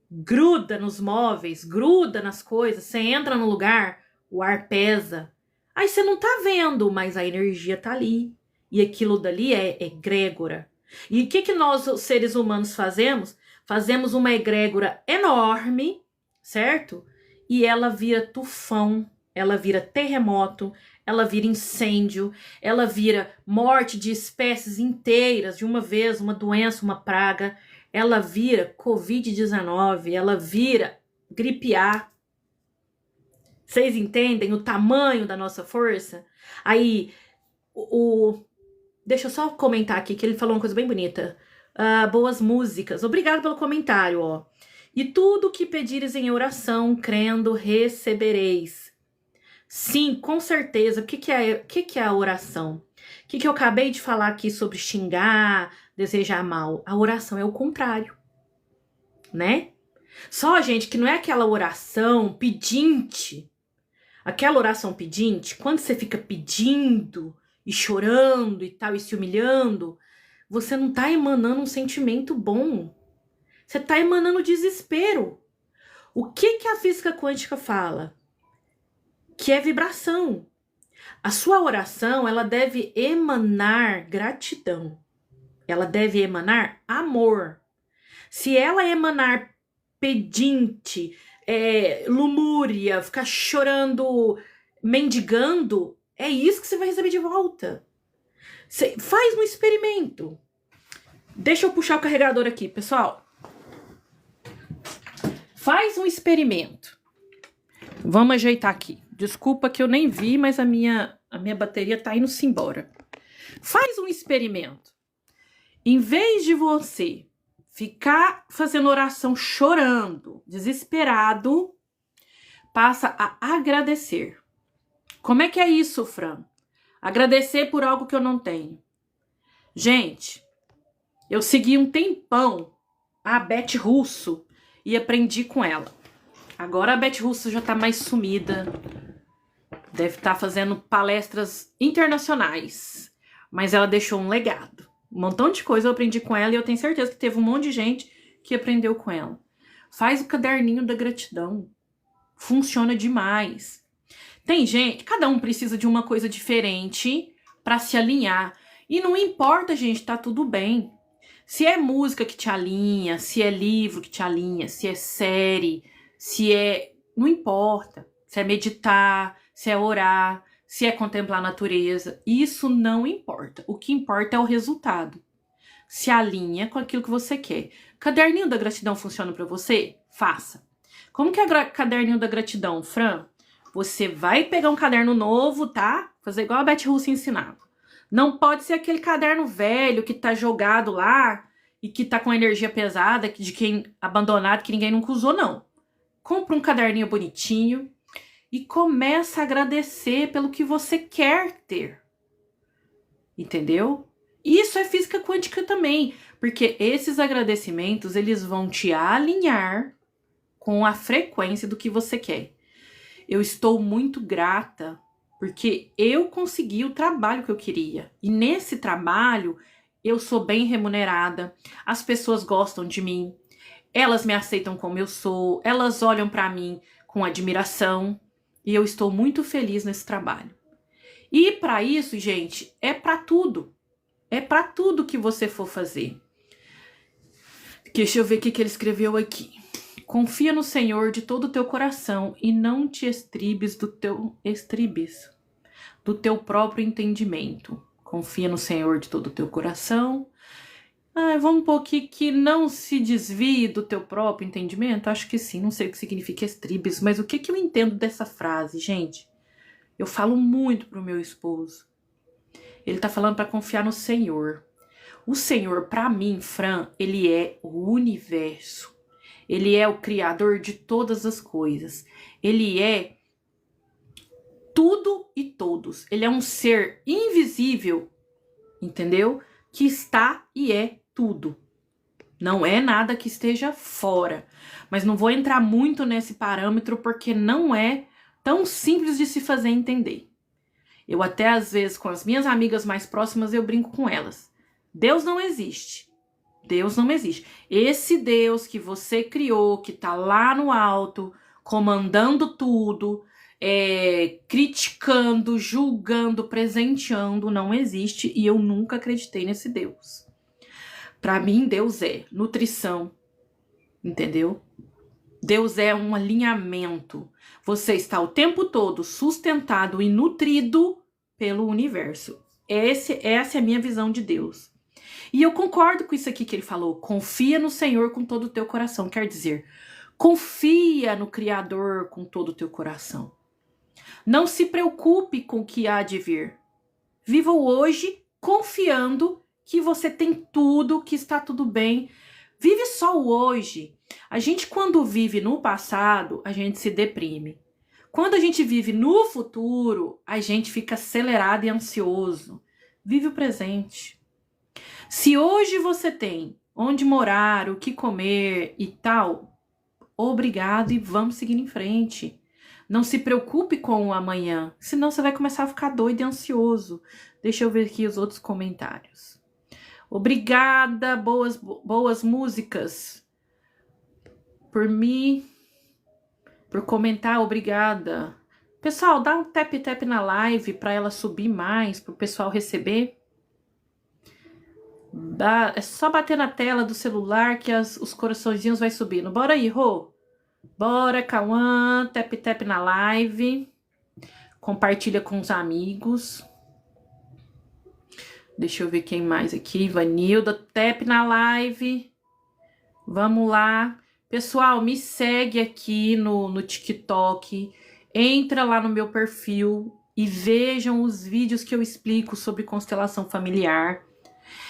gruda nos móveis, gruda nas coisas, você entra no lugar, o ar pesa. Aí você não tá vendo, mas a energia tá ali. E aquilo dali é egrégora. E o que nós, os seres humanos, fazemos? Fazemos uma egrégora enorme, certo? E ela vira tufão, ela vira terremoto, ela vira incêndio, ela vira morte de espécies inteiras de uma vez, uma doença, uma praga. Ela vira Covid-19, ela vira gripe A. Vocês entendem o tamanho da nossa força? Aí, deixa eu só comentar aqui que ele falou uma coisa bem bonita. Boas músicas. Obrigado pelo comentário, ó. E tudo que pedires em oração, crendo, recebereis. Sim, com certeza. O que é a oração? O que eu acabei de falar aqui sobre xingar, desejar mal? A oração é o contrário, né? Só, gente, que não é aquela oração pedinte. Aquela oração pedinte, quando você fica pedindo e chorando e tal, e se humilhando, você não tá emanando um sentimento bom. Você tá emanando desespero. O que a física quântica fala? Que é vibração. A sua oração, ela deve emanar gratidão. Ela deve emanar amor. Se ela emanar pedinte, lumúria, ficar chorando, mendigando, é isso que você vai receber de volta. Você faz um experimento. Deixa eu puxar o carregador aqui, pessoal. Faz um experimento. Vamos ajeitar aqui. Desculpa que eu nem vi, mas a minha bateria tá indo-se embora. Faz um experimento. Em vez de você ficar fazendo oração chorando, desesperado, passa a agradecer. Como é que é isso, Fran? Agradecer por algo que eu não tenho. Gente, eu segui um tempão a Beth Russo e aprendi com ela. Agora a Beth Russo já tá mais sumida. Deve estar fazendo palestras internacionais. Mas ela deixou um legado. Um montão de coisa eu aprendi com ela e eu tenho certeza que teve um monte de gente que aprendeu com ela. Faz o caderninho da gratidão. Funciona demais. Tem gente, cada um precisa de uma coisa diferente para se alinhar. E não importa, gente, tá tudo bem. Se é música que te alinha, se é livro que te alinha, se é série, se é... Não importa. Se é meditar, se é orar, se é contemplar a natureza. Isso não importa. O que importa é o resultado. Se alinha com aquilo que você quer. Caderninho da gratidão funciona para você? Faça. Como que é caderninho da gratidão, Fran? Você vai pegar um caderno novo, tá? Fazer igual a Beth Russo ensinava. Não pode ser aquele caderno velho que tá jogado lá e que tá com energia pesada, de quem abandonado, que ninguém nunca usou, não. Compra um caderninho bonitinho e começa a agradecer pelo que você quer ter. Entendeu? Isso é física quântica também, porque esses agradecimentos, eles vão te alinhar com a frequência do que você quer. Eu estou muito grata porque eu consegui o trabalho que eu queria. E nesse trabalho, eu sou bem remunerada, as pessoas gostam de mim, elas me aceitam como eu sou, elas olham para mim com admiração e eu estou muito feliz nesse trabalho. E para isso, gente, é para tudo. É para tudo que você for fazer. Deixa eu ver o que ele escreveu aqui. Confia no Senhor de todo o teu coração e não te estribes do teu próprio entendimento. Confia no Senhor de todo o teu coração. Vamos pôr aqui que não se desvie do teu próprio entendimento? Acho que sim, não sei o que significa estribes, mas o que eu entendo dessa frase, gente? Eu falo muito pro meu esposo. Ele tá falando para confiar no Senhor. O Senhor, para mim, Fran, ele é o universo. Ele é o criador de todas as coisas. Ele é tudo e todos. Ele é um ser invisível, entendeu? Que está e é tudo. Não é nada que esteja fora. Mas não vou entrar muito nesse parâmetro porque não é tão simples de se fazer entender. Eu até, às vezes, com as minhas amigas mais próximas, eu brinco com elas. Deus não existe. Deus não existe. Esse Deus que você criou, que tá lá no alto, comandando tudo, criticando, julgando, presenteando, não existe. E eu nunca acreditei nesse Deus. Para mim, Deus é nutrição, entendeu? Deus é um alinhamento. Você está o tempo todo sustentado e nutrido pelo universo. Essa é a minha visão de Deus. E eu concordo com isso aqui que ele falou. Confia no Senhor com todo o teu coração. Quer dizer, confia no Criador com todo o teu coração. Não se preocupe com o que há de vir. Viva o hoje confiando que você tem tudo, que está tudo bem. Vive só o hoje. A gente, quando vive no passado, a gente se deprime. Quando a gente vive no futuro, a gente fica acelerado e ansioso. Vive o presente. Se hoje você tem onde morar, o que comer e tal, obrigado e vamos seguir em frente. Não se preocupe com o amanhã, senão você vai começar a ficar doido e ansioso. Deixa eu ver aqui os outros comentários. Obrigada, boas músicas. Por mim, por comentar, obrigada. Pessoal, dá um tap-tap na live para ela subir mais, para o pessoal receber. É só bater na tela do celular que os coraçõezinhos vai subindo. Bora aí, Rô. Bora, Cauã. Tap-tap na live. Compartilha com os amigos. Deixa eu ver quem mais aqui. Vanilda, tap na live. Vamos lá. Pessoal, me segue aqui no TikTok. Entra lá no meu perfil e vejam os vídeos que eu explico sobre constelação familiar.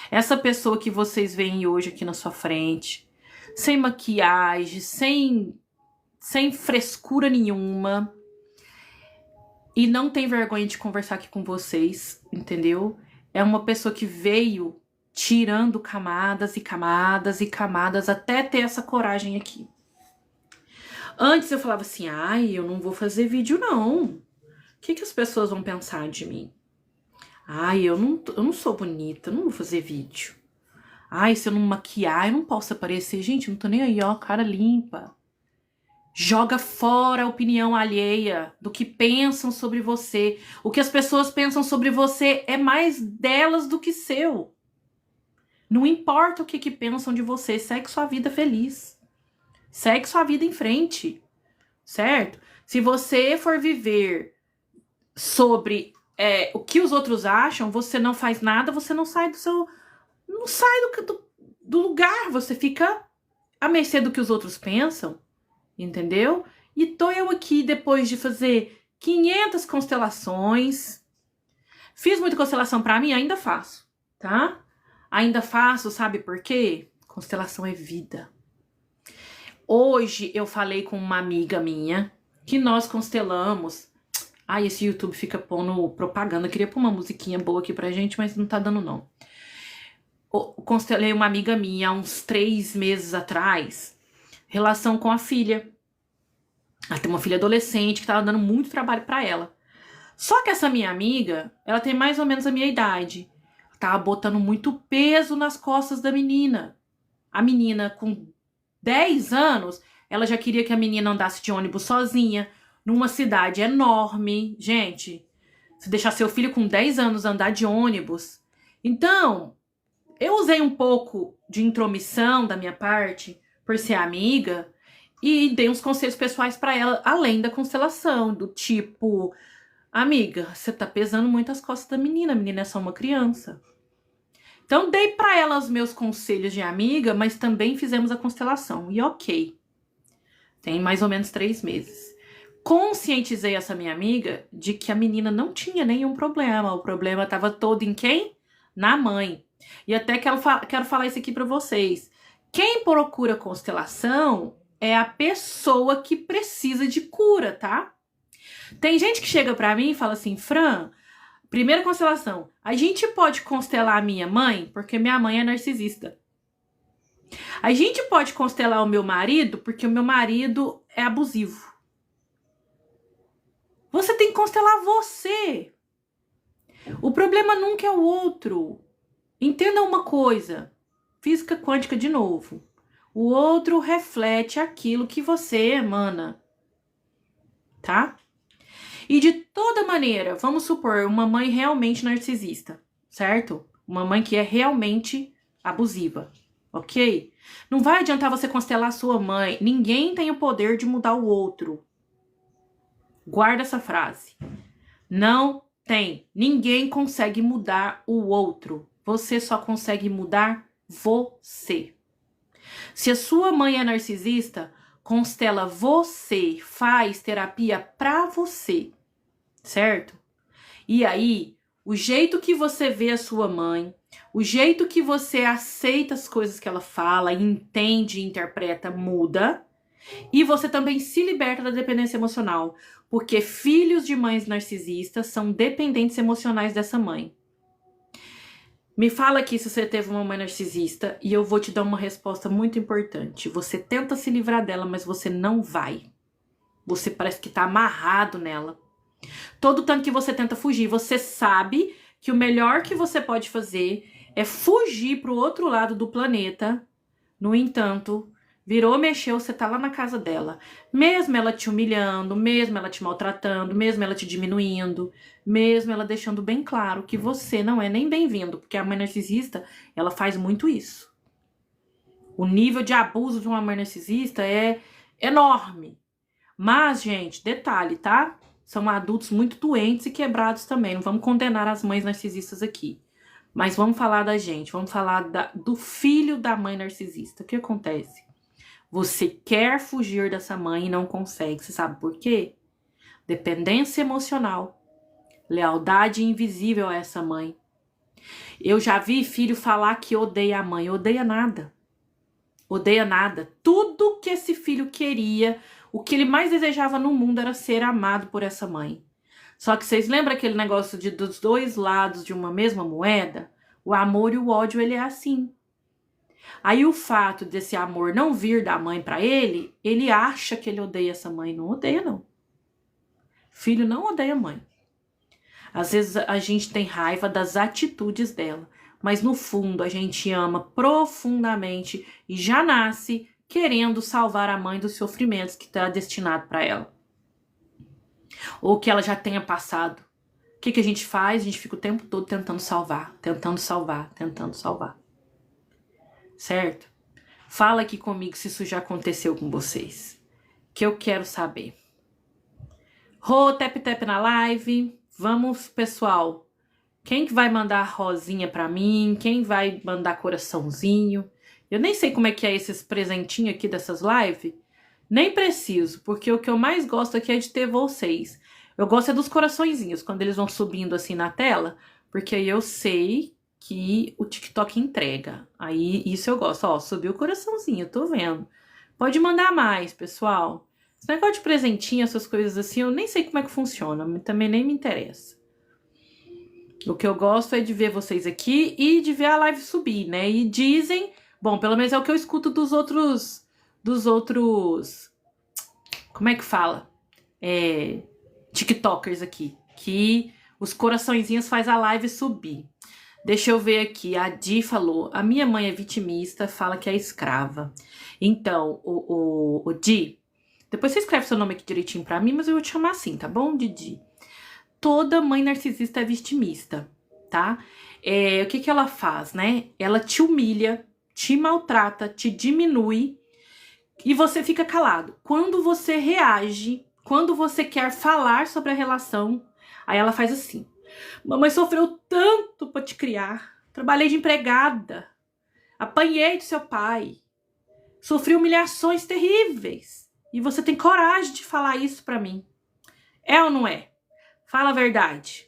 Essa pessoa que vocês veem hoje aqui na sua frente, sem maquiagem, sem frescura nenhuma, e não tem vergonha de conversar aqui com vocês, entendeu? É uma pessoa que veio tirando camadas e camadas e camadas até ter essa coragem aqui. Antes eu falava assim, ai, eu não vou fazer vídeo não. O que as pessoas vão pensar de mim? Ai, eu não sou bonita, não vou fazer vídeo. Ai, se eu não maquiar, eu não posso aparecer. Gente, eu não tô nem aí, ó, cara limpa. Joga fora a opinião alheia do que pensam sobre você. O que as pessoas pensam sobre você é mais delas do que seu. Não importa o que pensam de você, segue sua vida feliz. Segue sua vida em frente, certo? Se você for viver sobre o que os outros acham, você não faz nada, você não sai do lugar, você fica à mercê do que os outros pensam, entendeu? E tô eu aqui depois de fazer 500 constelações. Fiz muita constelação pra mim, ainda faço, tá? Ainda faço, sabe por quê? Constelação é vida. Hoje eu falei com uma amiga minha que nós constelamos. Ai, esse YouTube fica pondo propaganda. Eu queria pôr uma musiquinha boa aqui pra gente, mas não tá dando não. Constelei uma amiga minha há uns 3 meses atrás, relação com a filha. Ela tem uma filha adolescente que tava dando muito trabalho pra ela. Só que essa minha amiga, ela tem mais ou menos a minha idade. Ela tava botando muito peso nas costas da menina. A menina com 10 anos, ela já queria que a menina andasse de ônibus sozinha, numa cidade enorme. Gente, se deixar seu filho com 10 anos andar de ônibus. Então, eu usei um pouco de intromissão da minha parte, por ser amiga, e dei uns conselhos pessoais pra ela, além da constelação, do tipo, amiga, você tá pesando muito as costas da menina, a menina é só uma criança. Então, dei pra ela os meus conselhos de amiga, mas também fizemos a constelação. E ok, tem mais ou menos 3 meses. Conscientizei essa minha amiga de que a menina não tinha nenhum problema. O problema estava todo em quem? Na mãe. E até quero falar isso aqui pra vocês. Quem procura constelação é a pessoa que precisa de cura, tá? Tem gente que chega pra mim e fala assim, Fran, primeira constelação, a gente pode constelar a minha mãe, porque minha mãe é narcisista. A gente pode constelar o meu marido, porque o meu marido é abusivo. tem que constelar você. O problema nunca é o outro. Entenda uma coisa. Física quântica de novo. O outro reflete aquilo que você emana. Tá? E de toda maneira, vamos supor uma mãe realmente narcisista, certo? Uma mãe que é realmente abusiva, ok? Não vai adiantar você constelar a sua mãe. Ninguém tem o poder de mudar o outro. Guarda essa frase. Não tem. Ninguém consegue mudar o outro. Você só consegue mudar você. Se a sua mãe é narcisista, constela você, faz terapia pra você, certo? E aí, o jeito que você vê a sua mãe, o jeito que você aceita as coisas que ela fala, entende e interpreta, muda. E você também se liberta da dependência emocional, porque filhos de mães narcisistas são dependentes emocionais dessa mãe. Me fala aqui se você teve uma mãe narcisista e eu vou te dar uma resposta muito importante. Você tenta se livrar dela, mas você não vai. Você parece que tá amarrado nela. Todo tanto que você tenta fugir, você sabe que o melhor que você pode fazer é fugir pro outro lado do planeta. No entanto, virou, mexeu, você tá lá na casa dela. Mesmo ela te humilhando, mesmo ela te maltratando, mesmo ela te diminuindo, mesmo ela deixando bem claro que você não é nem bem-vindo, porque a mãe narcisista, ela faz muito isso. O nível de abuso de uma mãe narcisista é enorme. Mas, gente, detalhe, tá? São adultos muito doentes e quebrados também. Não vamos condenar as mães narcisistas aqui. Mas vamos falar da gente, vamos falar do filho da mãe narcisista. O que acontece? Você quer fugir dessa mãe e não consegue. Você sabe por quê? Dependência emocional. Lealdade invisível a essa mãe. Eu já vi filho falar que odeia a mãe. Odeia nada. Odeia nada. Tudo que esse filho queria, o que ele mais desejava no mundo era ser amado por essa mãe. Só que vocês lembram aquele negócio dos dois lados de uma mesma moeda? O amor e o ódio, ele é assim. Aí o fato desse amor não vir da mãe pra ele, ele acha que ele odeia essa mãe. Não odeia, não. Filho não odeia mãe. Às vezes a gente tem raiva das atitudes dela, mas no fundo a gente ama profundamente e já nasce querendo salvar a mãe dos sofrimentos que está destinado para ela. Ou que ela já tenha passado. O que a gente faz? A gente fica o tempo todo tentando salvar, tentando salvar, tentando salvar. Certo? Fala aqui comigo se isso já aconteceu com vocês, que eu quero saber. Rô, tap na live. Vamos, pessoal. Quem que vai mandar rosinha pra mim? Quem vai mandar coraçãozinho? Eu nem sei como é que é esses presentinhos aqui dessas lives. Nem preciso, porque o que eu mais gosto aqui é de ter vocês. Eu gosto é dos coraçõezinhos, quando eles vão subindo assim na tela, porque aí eu sei que o TikTok entrega. Aí isso eu gosto. Ó, subiu o coraçãozinho, eu tô vendo. Pode mandar mais, pessoal. Esse negócio de presentinho, essas coisas assim, eu nem sei como é que funciona, também nem me interessa. O que eu gosto é de ver vocês aqui e de ver a live subir, né? E dizem, bom, pelo menos é o que eu escuto dos outros, como é que fala? TikTokers aqui, que os coraçõezinhos faz a live subir. Deixa eu ver aqui, a Di falou, a minha mãe é vitimista, fala que é escrava. Então, o Di, depois você escreve seu nome aqui direitinho pra mim, mas eu vou te chamar assim, tá bom, Didi? Toda mãe narcisista é vitimista, tá? O que ela faz, né? Ela te humilha, te maltrata, te diminui e você fica calado. Quando você reage, quando você quer falar sobre a relação, aí ela faz assim. Mamãe sofreu tanto pra te criar. Trabalhei de empregada. Apanhei do seu pai. Sofri humilhações terríveis. E você tem coragem de falar isso pra mim. É ou não é? Fala a verdade.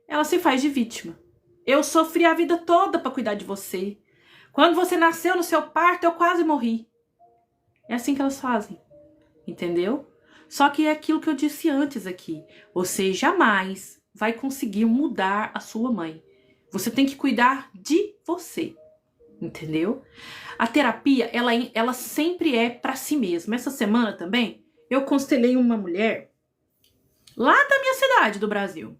Ela se faz de vítima. Eu sofri a vida toda pra cuidar de você. Quando você nasceu no seu parto, eu quase morri. É assim que elas fazem. Entendeu? Só que é aquilo que eu disse antes aqui. Você jamais vai conseguir mudar a sua mãe. Você tem que cuidar de você. Entendeu? A terapia, ela sempre é pra si mesma. Essa semana também, eu constelei uma mulher lá da minha cidade do Brasil.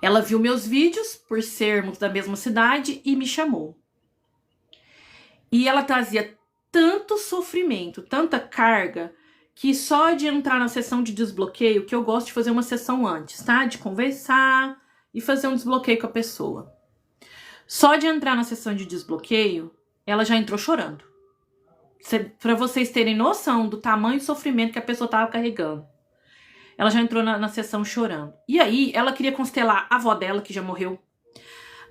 Ela viu meus vídeos, por sermos da mesma cidade, e me chamou. E ela trazia tanto sofrimento, tanta carga, que só de entrar na sessão de desbloqueio, que eu gosto de fazer uma sessão antes, tá? De conversar e fazer um desbloqueio com a pessoa. Só de entrar na sessão de desbloqueio, ela já entrou chorando. Pra vocês terem noção do tamanho do sofrimento que a pessoa tava carregando. Ela já entrou na sessão chorando. E aí, ela queria constelar a avó dela, que já morreu.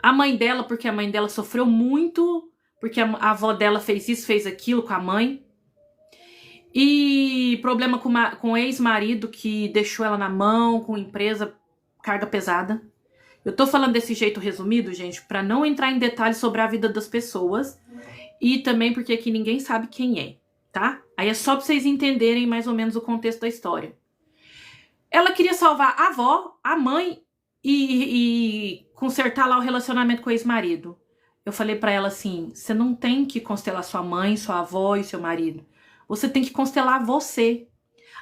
A mãe dela, porque a mãe dela sofreu muito, porque a avó dela fez isso, fez aquilo com a mãe. E problema com o ex-marido, que deixou ela na mão, com empresa, carga pesada. Eu tô falando desse jeito resumido, gente, pra não entrar em detalhes sobre a vida das pessoas. E também porque aqui ninguém sabe quem é, tá? Aí é só pra vocês entenderem mais ou menos o contexto da história. Ela queria salvar a avó, a mãe e consertar lá o relacionamento com o ex-marido. Eu falei pra ela assim, você não tem que constelar sua mãe, sua avó e seu marido. Você tem que constelar você.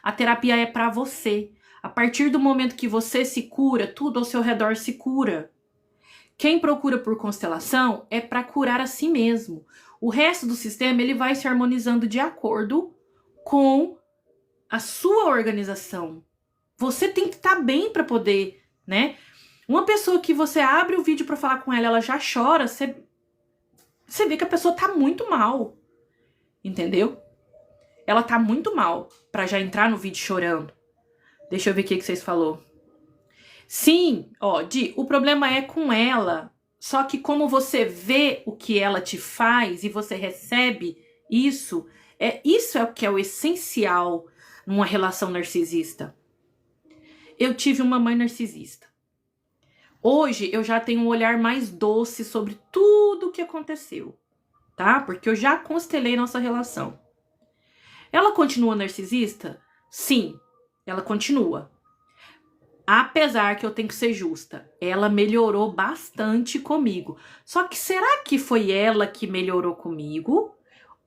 A terapia é pra você. A partir do momento que você se cura, tudo ao seu redor se cura. Quem procura por constelação é pra curar a si mesmo. O resto do sistema ele vai se harmonizando de acordo com a sua organização. Você tem que estar bem para poder, né? Uma pessoa que você abre o vídeo para falar com ela, ela já chora, você vê que a pessoa tá muito mal, entendeu? Ela tá muito mal para já entrar no vídeo chorando. Deixa eu ver o que vocês falou. Sim, ó, Di, o problema é com ela. Só que como você vê o que ela te faz e você recebe isso é o que é o essencial numa relação narcisista. Eu tive uma mãe narcisista. Hoje eu já tenho um olhar mais doce sobre tudo o que aconteceu, tá? Porque eu já constelei nossa relação. Ela continua narcisista? Sim, ela continua. Apesar que eu tenho que ser justa, ela melhorou bastante comigo. Só que será que foi ela que melhorou comigo?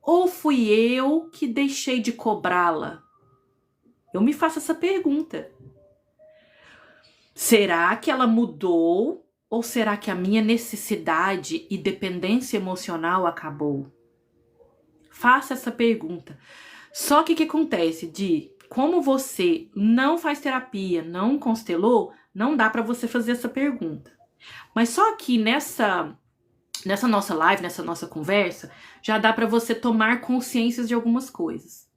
Ou fui eu que deixei de cobrá-la? Eu me faço essa pergunta. Será que ela mudou? Ou será que a minha necessidade e dependência emocional acabou? Faça essa pergunta. Só que o que acontece, Di? Como você não faz terapia, não constelou, não dá para você fazer essa pergunta. Mas só que nessa nossa live, nessa nossa conversa, já dá para você tomar consciência de algumas coisas.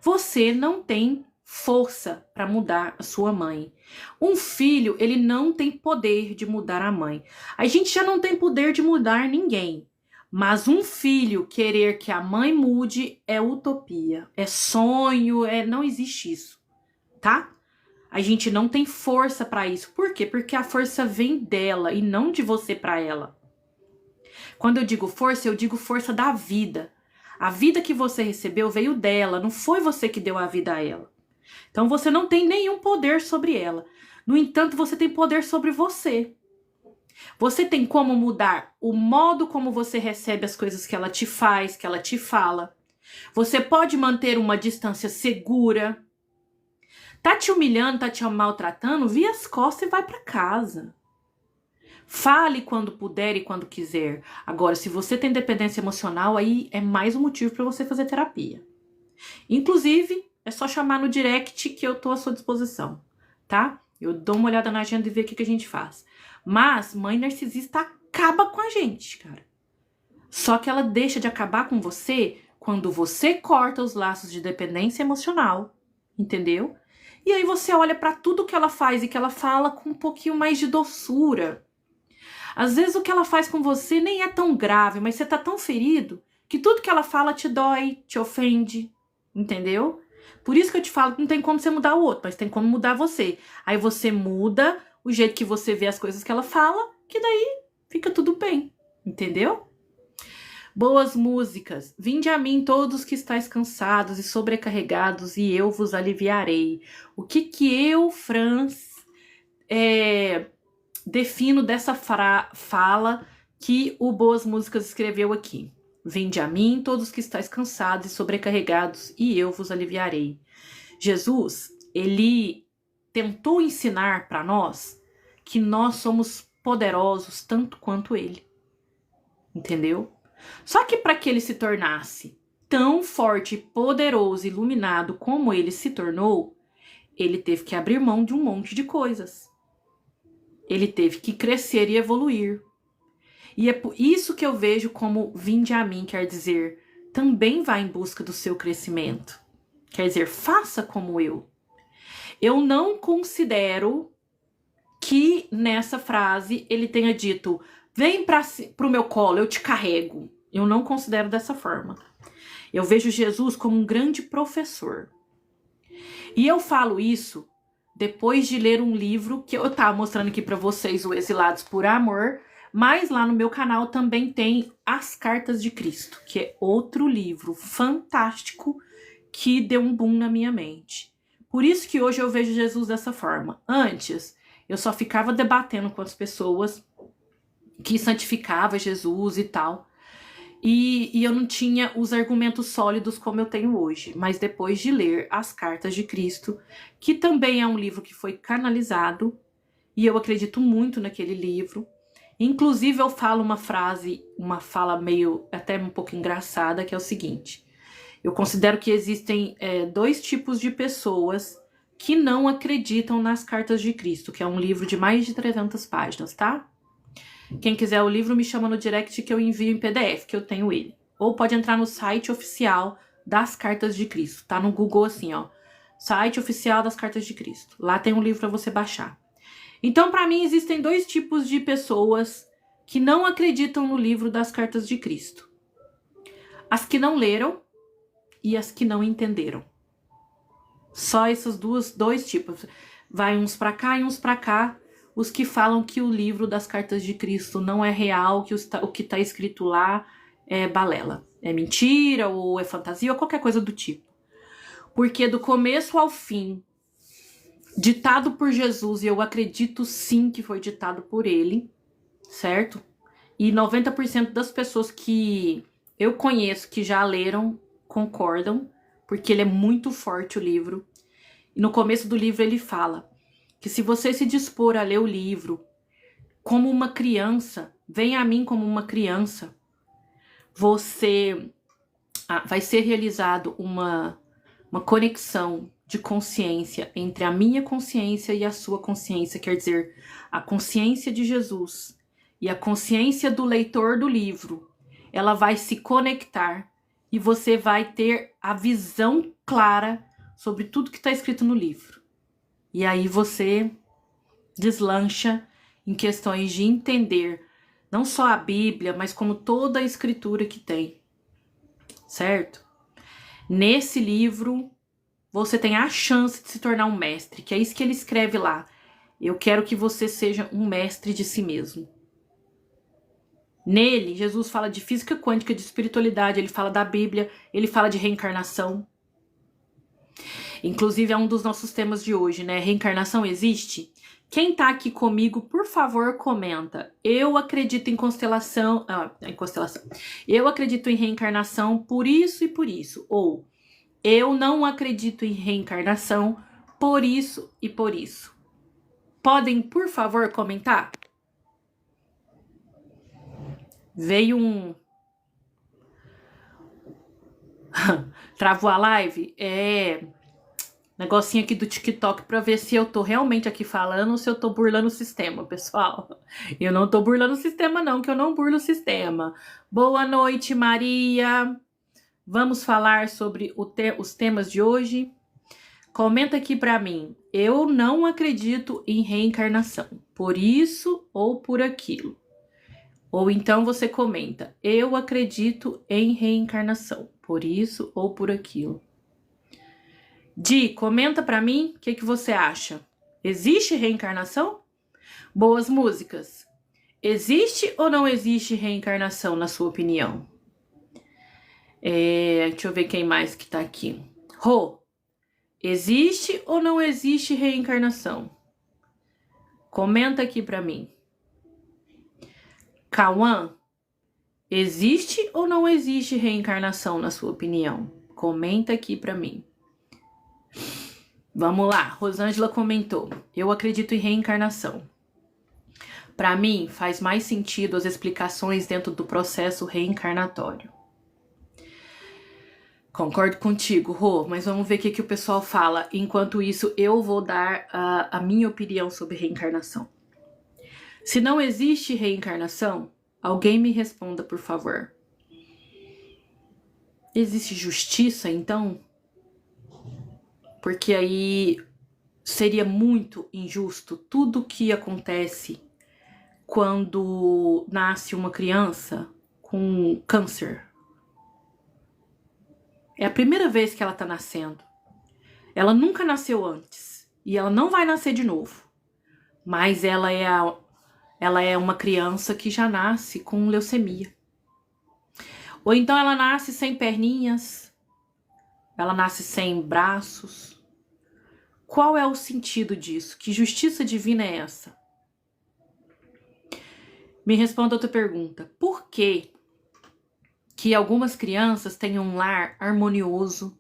Você não tem força para mudar a sua mãe. Um filho, ele não tem poder de mudar a mãe. A gente já não tem poder de mudar ninguém. Mas um filho querer que a mãe mude é utopia, é sonho, não existe isso, tá? A gente não tem força para isso. Por quê? Porque a força vem dela e não de você para ela. Quando eu digo força da vida. A vida que você recebeu veio dela, não foi você que deu a vida a ela. Então você não tem nenhum poder sobre ela. No entanto, você tem poder sobre você. Você tem como mudar o modo como você recebe as coisas que ela te faz, que ela te fala. Você pode manter uma distância segura. Tá te humilhando, tá te maltratando? Vira as costas e vai para casa. Fale quando puder e quando quiser. Agora, se você tem dependência emocional, aí é mais um motivo para você fazer terapia. Inclusive, é só chamar no direct que eu tô à sua disposição, tá? Eu dou uma olhada na agenda e ver o que a gente faz. Mas mãe narcisista acaba com a gente, cara. Só que ela deixa de acabar com você quando você corta os laços de dependência emocional, entendeu? E aí você olha pra tudo que ela faz e que ela fala com um pouquinho mais de doçura. Às vezes o que ela faz com você nem é tão grave, mas você tá tão ferido que tudo que ela fala te dói, te ofende, entendeu? Por isso que eu te falo que não tem como você mudar o outro, mas tem como mudar você. Aí você muda o jeito que você vê as coisas que ela fala, que daí fica tudo bem, entendeu? Boas músicas. Vinde a mim todos que estáis cansados e sobrecarregados, e eu vos aliviarei. O que eu, Franz, defino dessa fala que o Boas Músicas escreveu aqui? Vinde a mim todos que estáis cansados e sobrecarregados, e eu vos aliviarei. Jesus, ele tentou ensinar para nós que nós somos poderosos tanto quanto ele. Entendeu? Só que para que ele se tornasse tão forte, poderoso, iluminado como ele se tornou, ele teve que abrir mão de um monte de coisas. Ele teve que crescer e evoluir. E é por isso que eu vejo como vinde a mim, quer dizer, também vá em busca do seu crescimento. Quer dizer, faça como eu. Eu não considero que nessa frase ele tenha dito, vem pro meu colo, eu te carrego. Eu não considero dessa forma. Eu vejo Jesus como um grande professor. E eu falo isso depois de ler um livro que eu tava mostrando aqui para vocês, o Exilados por Amor, mas lá no meu canal também tem As Cartas de Cristo, que é outro livro fantástico que deu um boom na minha mente. Por isso que hoje eu vejo Jesus dessa forma. Antes, eu só ficava debatendo com as pessoas que santificava Jesus e tal. E eu não tinha os argumentos sólidos como eu tenho hoje. Mas depois de ler As Cartas de Cristo, que também é um livro que foi canalizado, e eu acredito muito naquele livro. Inclusive eu falo uma frase, uma fala meio até um pouco engraçada, que é o seguinte. Eu considero que existem dois tipos de pessoas que não acreditam nas Cartas de Cristo, que é um livro de mais de 300 páginas, tá? Quem quiser o livro me chama no direct que eu envio em PDF, que eu tenho ele. Ou pode entrar no site oficial das Cartas de Cristo. Tá no Google assim, ó. Site oficial das Cartas de Cristo. Lá tem um livro para você baixar. Então, para mim, existem dois tipos de pessoas que não acreditam no livro das Cartas de Cristo. As que não leram e as que não entenderam. Só esses dois tipos. Vai uns para cá e uns para cá. Os que falam que o livro das Cartas de Cristo não é real, que o que está escrito lá é balela. É mentira ou é fantasia ou qualquer coisa do tipo. Porque do começo ao fim, ditado por Jesus, e eu acredito sim que foi ditado por ele, certo? E 90% das pessoas que eu conheço que já leram concordam, porque ele é muito forte o livro. E no começo do livro ele fala que se você se dispor a ler o livro como uma criança, venha a mim como uma criança, você vai ser realizado uma conexão de consciência entre a minha consciência e a sua consciência, quer dizer, a consciência de Jesus e a consciência do leitor do livro, ela vai se conectar e você vai ter a visão clara sobre tudo que está escrito no livro. E aí você deslancha em questões de entender não só a Bíblia, mas como toda a escritura que tem, certo? Nesse livro, você tem a chance de se tornar um mestre, que é isso que ele escreve lá. Eu quero que você seja um mestre de si mesmo. Nele, Jesus fala de física quântica, de espiritualidade, ele fala da Bíblia, ele fala de reencarnação. Inclusive é um dos nossos temas de hoje, né? Reencarnação existe? Quem tá aqui comigo, por favor, comenta. Eu acredito em constelação. Eu acredito em reencarnação por isso e por isso. Ou eu não acredito em reencarnação por isso e por isso. Podem, por favor, comentar? Veio um... Travou a live? Negocinho aqui do TikTok pra ver se eu tô realmente aqui falando ou se eu tô burlando o sistema, pessoal. Eu não tô burlando o sistema não, que eu não burlo o sistema. Boa noite, Maria. Vamos falar sobre os temas de hoje. Comenta aqui pra mim. Eu não acredito em reencarnação. Por isso ou por aquilo. Ou então você comenta. Eu acredito em reencarnação. Por isso ou por aquilo. Di, comenta pra mim o que você acha. Existe reencarnação? Boas músicas. Existe ou não existe reencarnação, na sua opinião? Deixa eu ver quem mais que tá aqui. Rô, existe ou não existe reencarnação? Comenta aqui pra mim. Cauã, existe ou não existe reencarnação, na sua opinião? Comenta aqui pra mim. Vamos lá, Rosângela comentou: eu acredito em reencarnação. Para mim, faz mais sentido as explicações dentro do processo reencarnatório. Concordo contigo, Rô, mas vamos ver o que o pessoal fala. Enquanto isso, eu vou dar a minha opinião sobre reencarnação. Se não existe reencarnação, alguém me responda, por favor. Existe justiça, então? Porque aí seria muito injusto tudo que acontece quando nasce uma criança com câncer. É a primeira vez que ela tá nascendo. Ela nunca nasceu antes. E ela não vai nascer de novo. Mas ela é uma criança que já nasce com leucemia. Ou então ela nasce sem perninhas. Ela nasce sem braços. Qual é o sentido disso? Que justiça divina é essa? Me responda outra pergunta. Por que algumas crianças têm um lar harmonioso,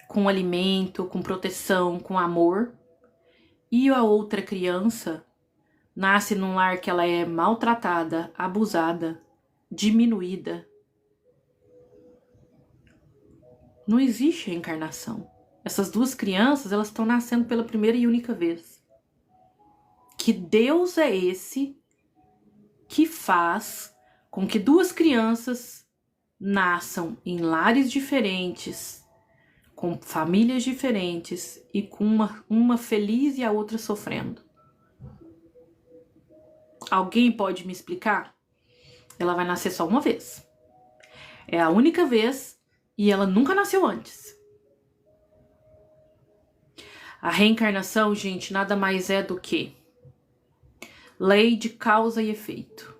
com alimento, com proteção, com amor, e a outra criança nasce num lar que ela é maltratada, abusada, diminuída? Não existe reencarnação. Essas duas crianças, elas estão nascendo pela primeira e única vez. Que Deus é esse que faz com que duas crianças nasçam em lares diferentes, com famílias diferentes e com uma feliz e a outra sofrendo? Alguém pode me explicar? Ela vai nascer só uma vez. É a única vez e ela nunca nasceu antes. A reencarnação, gente, nada mais é do que lei de causa e efeito.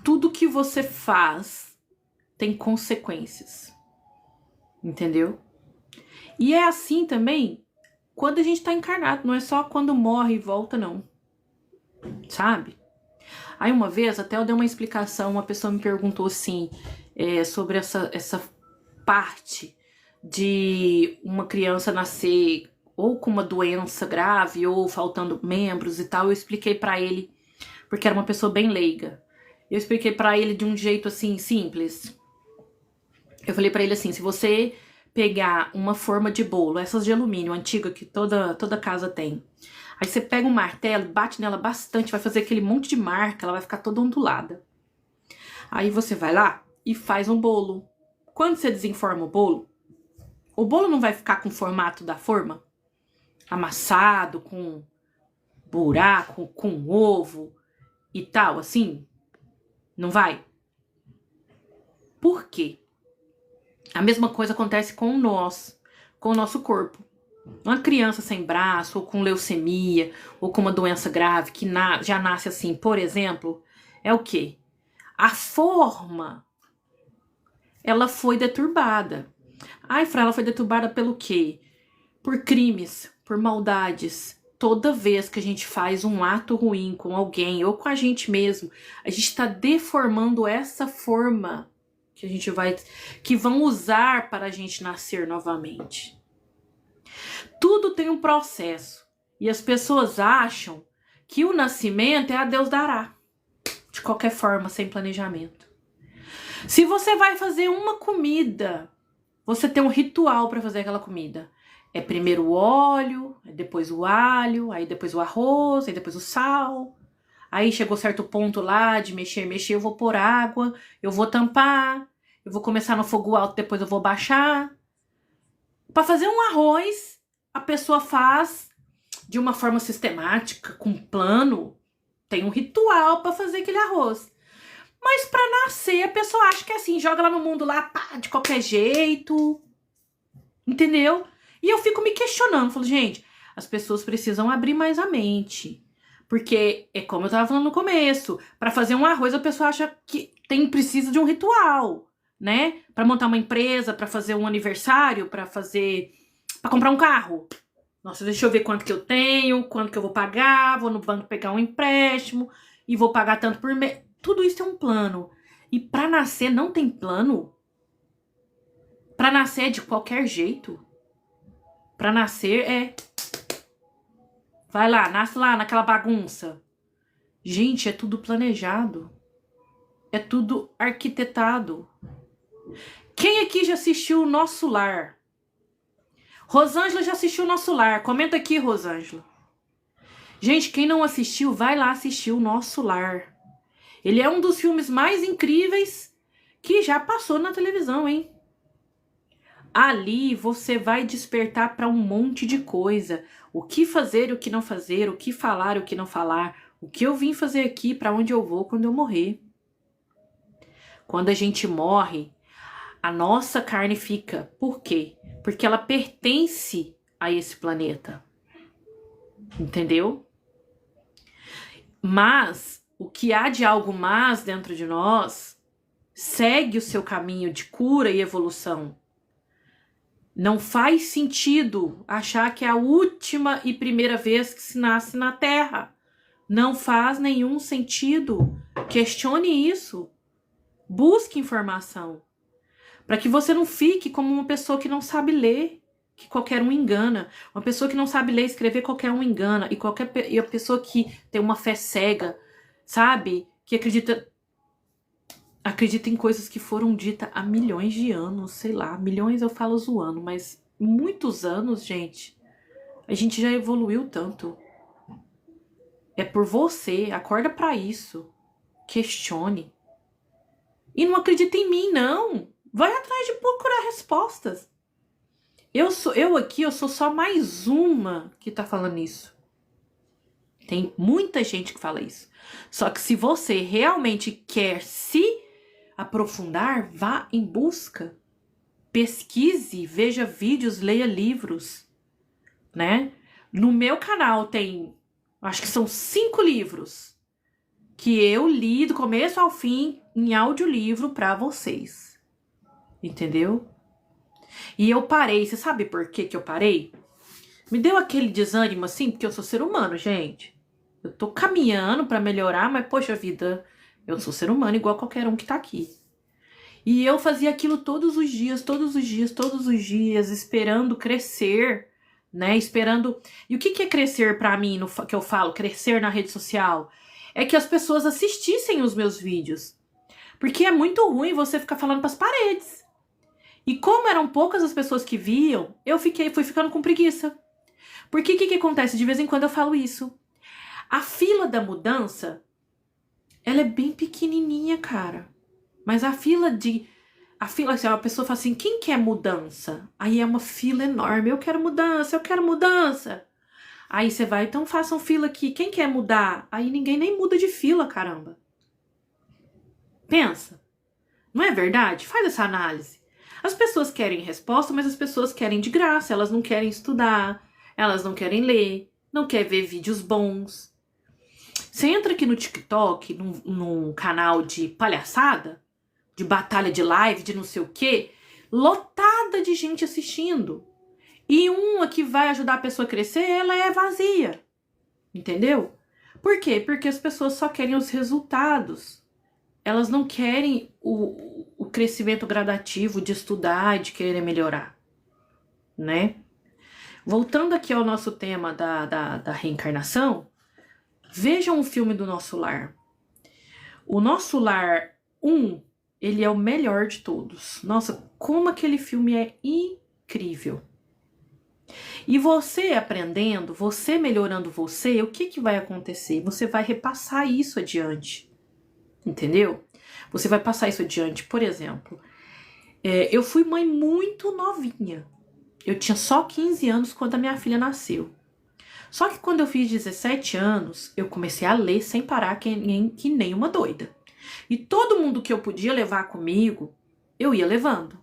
Tudo que você faz tem consequências. Entendeu? E é assim também quando a gente tá encarnado. Não é só quando morre e volta, não. Sabe? Aí uma vez, até eu dei uma explicação, uma pessoa me perguntou assim, sobre essa parte de uma criança nascer ou com uma doença grave ou faltando membros e tal. Eu expliquei pra ele, porque era uma pessoa bem leiga. Eu expliquei pra ele de um jeito assim, simples. Eu falei pra ele assim: se você pegar uma forma de bolo, essas de alumínio antiga que toda casa tem, aí você pega um martelo, bate nela bastante, vai fazer aquele monte de marca, ela vai ficar toda ondulada. Aí você vai lá e faz um bolo. Quando você desenforma o bolo não vai ficar com o formato da forma? Amassado, com buraco, com ovo e tal, assim? Não vai? Por quê? A mesma coisa acontece com nós, com o nosso corpo. Uma criança sem braço, ou com leucemia, ou com uma doença grave, que já nasce assim, por exemplo, é o quê? A forma, ela foi deturbada. Ai, Fra, ela foi deturbada pelo quê? Por crimes, por maldades. Toda vez que a gente faz um ato ruim com alguém, ou com a gente mesmo, a gente está deformando essa forma que vão usar para a gente nascer novamente. Tudo tem um processo. E as pessoas acham que o nascimento é a Deus dará. De qualquer forma, sem planejamento. Se você vai fazer uma comida, você tem um ritual para fazer aquela comida. É primeiro o óleo, depois o alho, aí depois o arroz, aí depois o sal. Aí chegou certo ponto lá de mexer, eu vou pôr água, eu vou tampar, eu vou começar no fogo alto, depois eu vou baixar. Para fazer um arroz, a pessoa faz de uma forma sistemática, com plano, tem um ritual para fazer aquele arroz. Mas para nascer, a pessoa acha que é assim, joga lá no mundo lá, pá, de qualquer jeito. Entendeu? E eu fico me questionando, falo, gente, as pessoas precisam abrir mais a mente. Porque é como eu tava falando no começo, para fazer um arroz a pessoa acha que precisa de um ritual, né? Para montar uma empresa, para fazer um aniversário, para comprar um carro. Nossa, deixa eu ver quanto que eu tenho, quanto que eu vou pagar, vou no banco pegar um empréstimo e vou pagar tanto por mês. Tudo isso é um plano. E para nascer não tem plano? Para nascer é de qualquer jeito? Pra nascer vai lá, nasce lá naquela bagunça. Gente, é tudo planejado. É tudo arquitetado. Quem aqui já assistiu o Nosso Lar? Rosângela já assistiu o Nosso Lar. Comenta aqui, Rosângela. Gente, quem não assistiu, vai lá assistir o Nosso Lar. Ele é um dos filmes mais incríveis que já passou na televisão, hein? Ali você vai despertar para um monte de coisa. O que fazer e o que não fazer, o que falar e o que não falar, o que eu vim fazer aqui, para onde eu vou quando eu morrer. Quando a gente morre, a nossa carne fica. Por quê? Porque ela pertence a esse planeta. Entendeu? Mas o que há de algo mais dentro de nós segue o seu caminho de cura e evolução. Não faz sentido achar que é a última e primeira vez que se nasce na Terra. Não faz nenhum sentido. Questione isso. Busque informação. Para que você não fique como uma pessoa que não sabe ler, que qualquer um engana. Uma pessoa que não sabe ler e escrever, qualquer um engana. E a pessoa que tem uma fé cega, sabe? Que acredita em coisas que foram ditas há milhões de anos, sei lá. Milhões eu falo zoando, mas muitos anos, gente. A gente já evoluiu tanto. É por você. Acorda para isso. Questione. E não acredita em mim, não. Vai atrás de procurar respostas. Eu sou só mais uma que tá falando isso. Tem muita gente que fala isso. Só que se você realmente quer se aprofundar, vá em busca. Pesquise, veja vídeos, leia livros, né? No meu canal tem, acho que são 5 livros que eu li do começo ao fim em audiolivro pra vocês. Entendeu? E eu parei. Você sabe por que eu parei? Me deu aquele desânimo assim, porque eu sou ser humano, gente. Eu tô caminhando pra melhorar, mas poxa vida, eu sou ser humano igual qualquer um que tá aqui. E eu fazia aquilo todos os dias, esperando crescer, né? Esperando. E o que é crescer pra mim, que eu falo, crescer na rede social? É que as pessoas assistissem os meus vídeos. Porque é muito ruim você ficar falando pras paredes. E como eram poucas as pessoas que viam, fui ficando com preguiça. Porque o que acontece? De vez em quando eu falo isso. A fila da mudança, ela é bem pequenininha, cara. Mas a fila, assim, a pessoa fala assim, quem quer mudança? Aí é uma fila enorme, eu quero mudança. Aí você vai, então façam fila aqui, quem quer mudar? Aí ninguém nem muda de fila, caramba. Pensa. Não é verdade? Faz essa análise. As pessoas querem resposta, mas as pessoas querem de graça. Elas não querem estudar, elas não querem ler, não querem ver vídeos bons. Você entra aqui no TikTok, num canal de palhaçada, de batalha de live, de não sei o quê, lotada de gente assistindo. E uma que vai ajudar a pessoa a crescer, ela é vazia. Entendeu? Por quê? Porque as pessoas só querem os resultados. Elas não querem o crescimento gradativo de estudar, de querer melhorar, né? Voltando aqui ao nosso tema da reencarnação, vejam o filme do Nosso Lar. O Nosso Lar 1, ele é o melhor de todos. Nossa, como aquele filme é incrível. E você aprendendo, você melhorando você, o que vai acontecer? Você vai repassar isso adiante. Entendeu? Você vai passar isso adiante. Por exemplo, eu fui mãe muito novinha. Eu tinha só 15 anos quando a minha filha nasceu. Só que quando eu fiz 17 anos, eu comecei a ler sem parar que nem uma doida. E todo mundo que eu podia levar comigo, eu ia levando.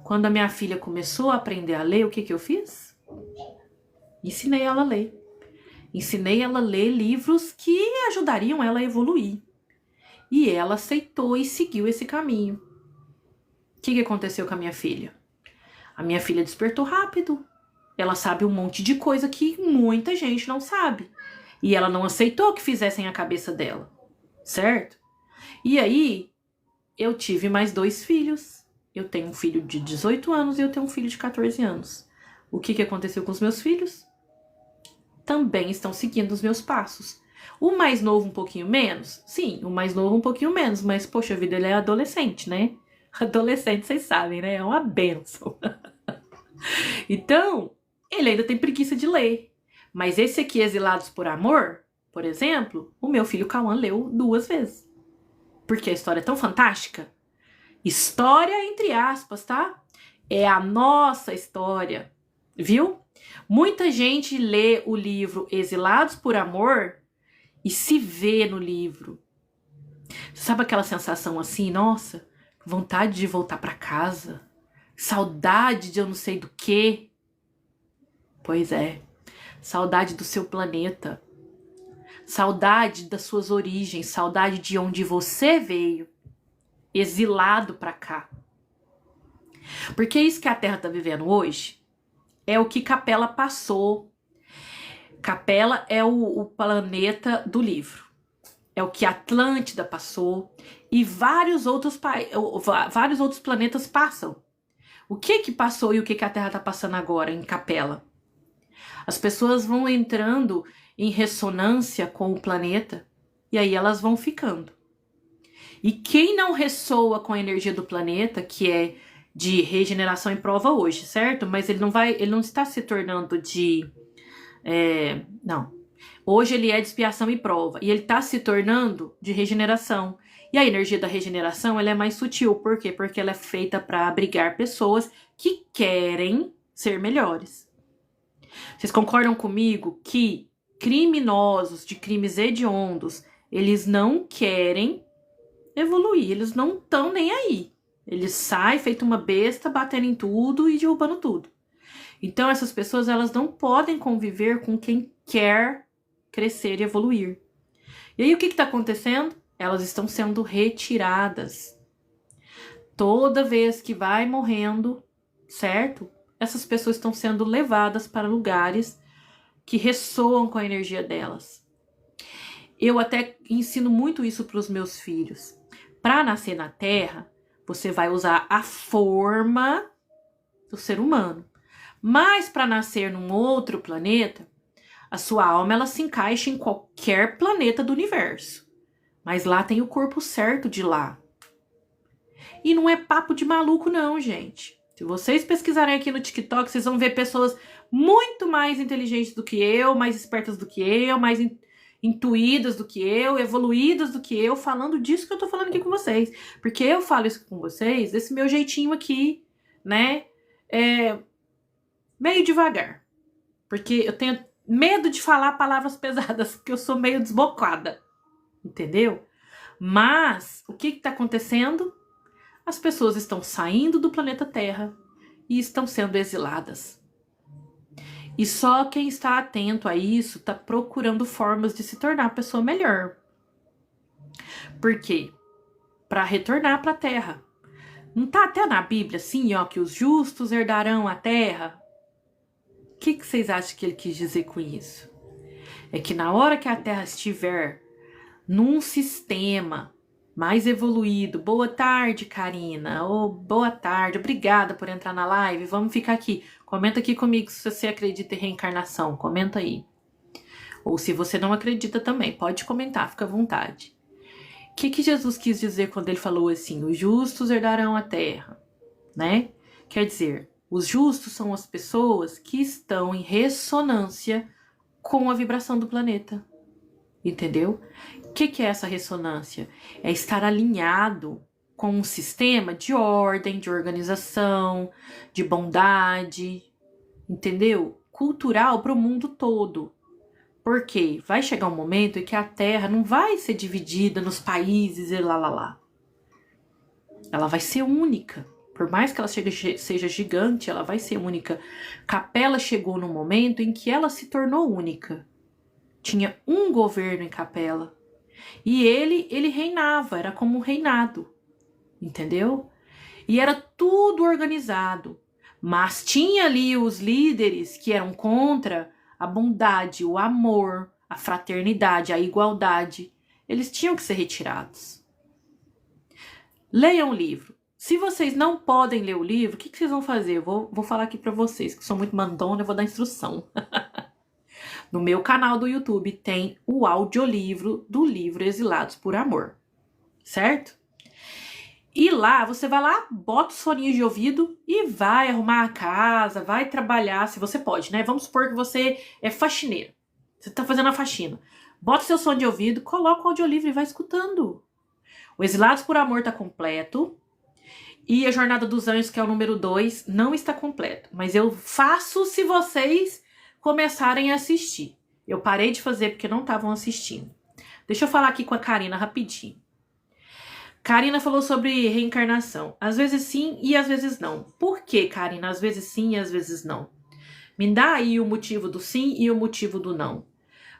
Quando a minha filha começou a aprender a ler, o que eu fiz? Ensinei ela a ler. Ensinei ela a ler livros que ajudariam ela a evoluir. E ela aceitou e seguiu esse caminho. O que aconteceu com a minha filha? A minha filha despertou rápido. Ela sabe um monte de coisa que muita gente não sabe. E ela não aceitou que fizessem a cabeça dela. Certo? E aí, eu tive mais 2 filhos. Eu tenho um filho de 18 anos e eu tenho um filho de 14 anos. O que aconteceu com os meus filhos? Também estão seguindo os meus passos. O mais novo um pouquinho menos? Sim, o mais novo um pouquinho menos, mas poxa vida, ele é adolescente, né? Adolescente, vocês sabem, né? É uma bênção. Então, ele ainda tem preguiça de ler. Mas esse aqui, Exilados por Amor, por exemplo, o meu filho Cauã leu 2 vezes. Porque a história é tão fantástica. História entre aspas, tá? É a nossa história, viu? Muita gente lê o livro Exilados por Amor e se vê no livro. Sabe aquela sensação assim, nossa, vontade de voltar para casa, saudade de eu não sei do quê? Pois é, saudade do seu planeta, saudade das suas origens, saudade de onde você veio, exilado para cá. Porque isso que a Terra tá vivendo hoje é o que Capela passou. Capela é o planeta do livro. É o que Atlântida passou e vários outros planetas passam. O que passou e o que a Terra tá passando agora em Capela? As pessoas vão entrando em ressonância com o planeta e aí elas vão ficando. E quem não ressoa com a energia do planeta, que é de regeneração em prova hoje, certo? Mas ele não está se tornando de... não. Hoje ele é de expiação e prova. E ele está se tornando de regeneração. E a energia da regeneração ela é mais sutil. Por quê? Porque ela é feita para abrigar pessoas que querem ser melhores. Vocês concordam comigo que criminosos de crimes hediondos, eles não querem evoluir. Eles não estão nem aí. Eles saem feito uma besta, batendo em tudo e derrubando tudo. Então essas pessoas elas não podem conviver com quem quer crescer e evoluir. E aí o que está acontecendo? Elas estão sendo retiradas. Toda vez que vai morrendo, certo? Essas pessoas estão sendo levadas para lugares que ressoam com a energia delas. Eu até ensino muito isso para os meus filhos. Para nascer na Terra, você vai usar a forma do ser humano. Mas para nascer num outro planeta, a sua alma ela se encaixa em qualquer planeta do universo. Mas lá tem o corpo certo de lá. E não é papo de maluco não, gente. Se vocês pesquisarem aqui no TikTok, vocês vão ver pessoas muito mais inteligentes do que eu, mais espertas do que eu, mais intuídas do que eu, evoluídas do que eu, falando disso que eu tô falando aqui com vocês. Porque eu falo isso com vocês, desse meu jeitinho aqui, né? Meio devagar. Porque eu tenho medo de falar palavras pesadas, porque eu sou meio desbocada. Entendeu? Mas, o que tá acontecendo? As pessoas estão saindo do planeta Terra e estão sendo exiladas. E só quem está atento a isso está procurando formas de se tornar pessoa melhor. Por quê? Para retornar para a Terra. Não tá até na Bíblia assim, ó, que os justos herdarão a Terra? O que vocês acham que ele quis dizer com isso? É que na hora que a Terra estiver num sistema mais evoluído, boa tarde, Karina, boa tarde, obrigada por entrar na live, vamos ficar aqui, comenta aqui comigo se você acredita em reencarnação, comenta aí. Ou se você não acredita também, pode comentar, fica à vontade. O que Jesus quis dizer quando ele falou assim, os justos herdarão a terra, né? Quer dizer, os justos são as pessoas que estão em ressonância com a vibração do planeta. Entendeu? O que é essa ressonância? É estar alinhado com um sistema de ordem, de organização, de bondade, entendeu? Cultural para o mundo todo. Porque vai chegar um momento em que a Terra não vai ser dividida nos países e lá. Ela vai ser única. Por mais que ela seja gigante, ela vai ser única. Capela chegou num momento em que ela se tornou única. Tinha um governo em Capela. E ele reinava, era como um reinado. Entendeu? E era tudo organizado. Mas tinha ali os líderes que eram contra a bondade, o amor, a fraternidade, a igualdade. Eles tinham que ser retirados. Leiam o livro Se vocês não podem ler o livro, o que vocês vão fazer? Eu vou falar aqui pra vocês, que sou muito mandona, eu vou dar instrução. No meu canal do YouTube tem o audiolivro do livro Exilados por Amor, certo? E lá, você vai lá, bota os foninhos de ouvido e vai arrumar a casa, vai trabalhar, se você pode, né? Vamos supor que você é faxineiro. Você tá fazendo a faxina. Bota o seu som de ouvido, coloca o audiolivro e vai escutando. O Exilados por Amor tá completo. E a Jornada dos Anjos, que é o número 2, não está completo. Mas eu faço se vocês começarem a assistir. Eu parei de fazer porque não estavam assistindo. Deixa eu falar aqui com a Karina rapidinho. Karina falou sobre reencarnação. Às vezes sim e às vezes não. Por que, Karina? Às vezes sim e às vezes não. Me dá aí o motivo do sim e o motivo do não.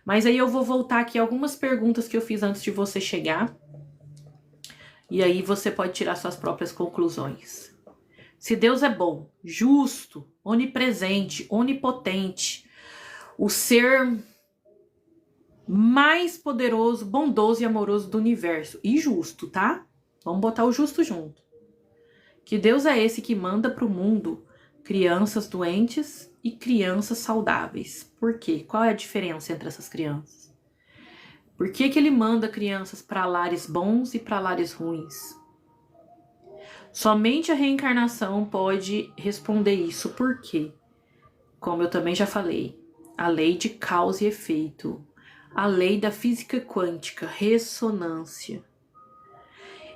Mas aí eu vou voltar aqui algumas perguntas que eu fiz antes de você chegar. E aí você pode tirar suas próprias conclusões. Se Deus é bom, justo, onipresente, onipotente, o ser mais poderoso, bondoso e amoroso do universo, e justo, tá? Vamos botar o justo junto. Que Deus é esse que manda pro mundo crianças doentes e crianças saudáveis. Por quê? Qual é a diferença entre essas crianças? Por que ele manda crianças para lares bons e para lares ruins? Somente a reencarnação pode responder isso. Por quê? Como eu também já falei, a lei de causa e efeito, a lei da física quântica, ressonância.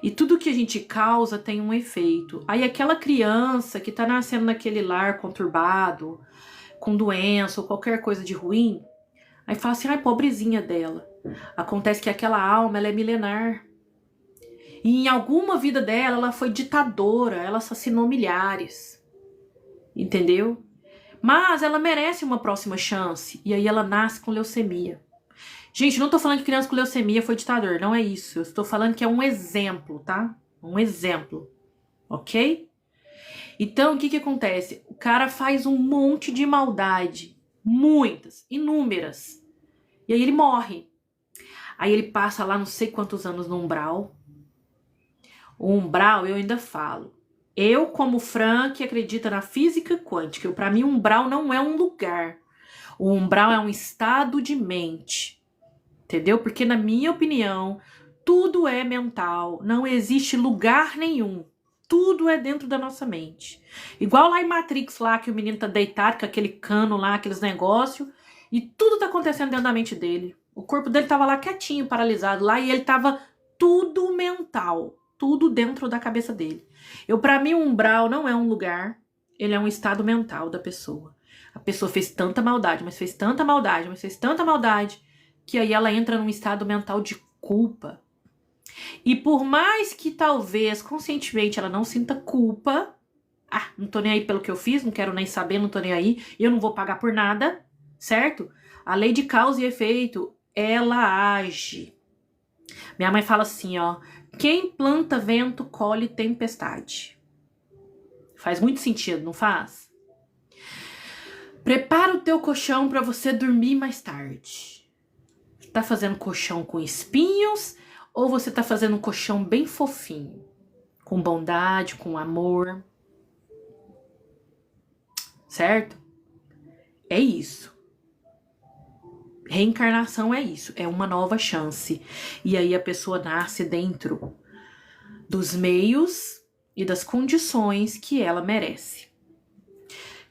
E tudo que a gente causa tem um efeito. Aí aquela criança que tá nascendo naquele lar conturbado, com doença ou qualquer coisa de ruim, aí fala assim, ai, pobrezinha dela. Acontece que aquela alma, ela é milenar. E em alguma vida dela, ela foi ditadora, ela assassinou milhares. Entendeu? Mas ela merece uma próxima chance. E aí ela nasce com leucemia. Gente, não tô falando que criança com leucemia foi ditador, não é isso. Eu estou falando que é um exemplo, tá? Um exemplo. Ok? Então, o que acontece? O cara faz um monte de maldade. Muitas, inúmeras. E aí ele morre. Aí ele passa lá não sei quantos anos no umbral. O umbral, eu ainda falo. Eu, como Fran, que acredita na física quântica, para mim o umbral não é um lugar. O umbral é um estado de mente. Entendeu? Porque na minha opinião, tudo é mental. Não existe lugar nenhum. Tudo é dentro da nossa mente. Igual lá em Matrix, lá que o menino tá deitado com aquele cano lá, aqueles negócios. E tudo tá acontecendo dentro da mente dele. O corpo dele tava lá quietinho, paralisado lá, e ele tava tudo mental, tudo dentro da cabeça dele. Para mim, o umbral não é um lugar, ele é um estado mental da pessoa. A pessoa fez tanta maldade, mas fez tanta maldade, mas fez tanta maldade, que aí ela entra num estado mental de culpa. E por mais que talvez conscientemente ela não sinta culpa, não tô nem aí pelo que eu fiz, não quero nem saber, não tô nem aí, eu não vou pagar por nada, certo? A lei de causa e efeito, ela age. Minha mãe fala assim, ó, quem planta vento colhe tempestade. Faz muito sentido, não faz? Prepara o teu colchão para você dormir mais tarde. Tá fazendo colchão com espinhos ou você tá fazendo um colchão bem fofinho? Com bondade, com amor. Certo? É isso. Reencarnação é isso, é uma nova chance. E aí a pessoa nasce dentro dos meios e das condições que ela merece.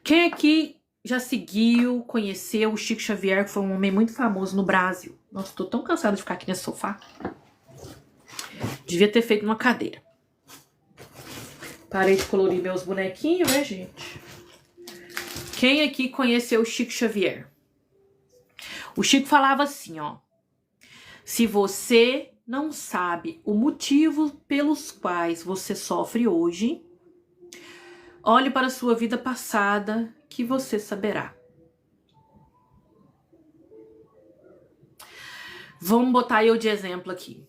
Quem aqui já seguiu, conheceu o Chico Xavier, que foi um homem muito famoso no Brasil? Nossa, tô tão cansada de ficar aqui nesse sofá. Devia ter feito uma cadeira. Parei de colorir meus bonequinhos, né, gente? Quem aqui conheceu o Chico Xavier? O Chico falava assim, ó. Se você não sabe o motivo pelos quais você sofre hoje, olhe para a sua vida passada que você saberá. Vamos botar eu de exemplo aqui.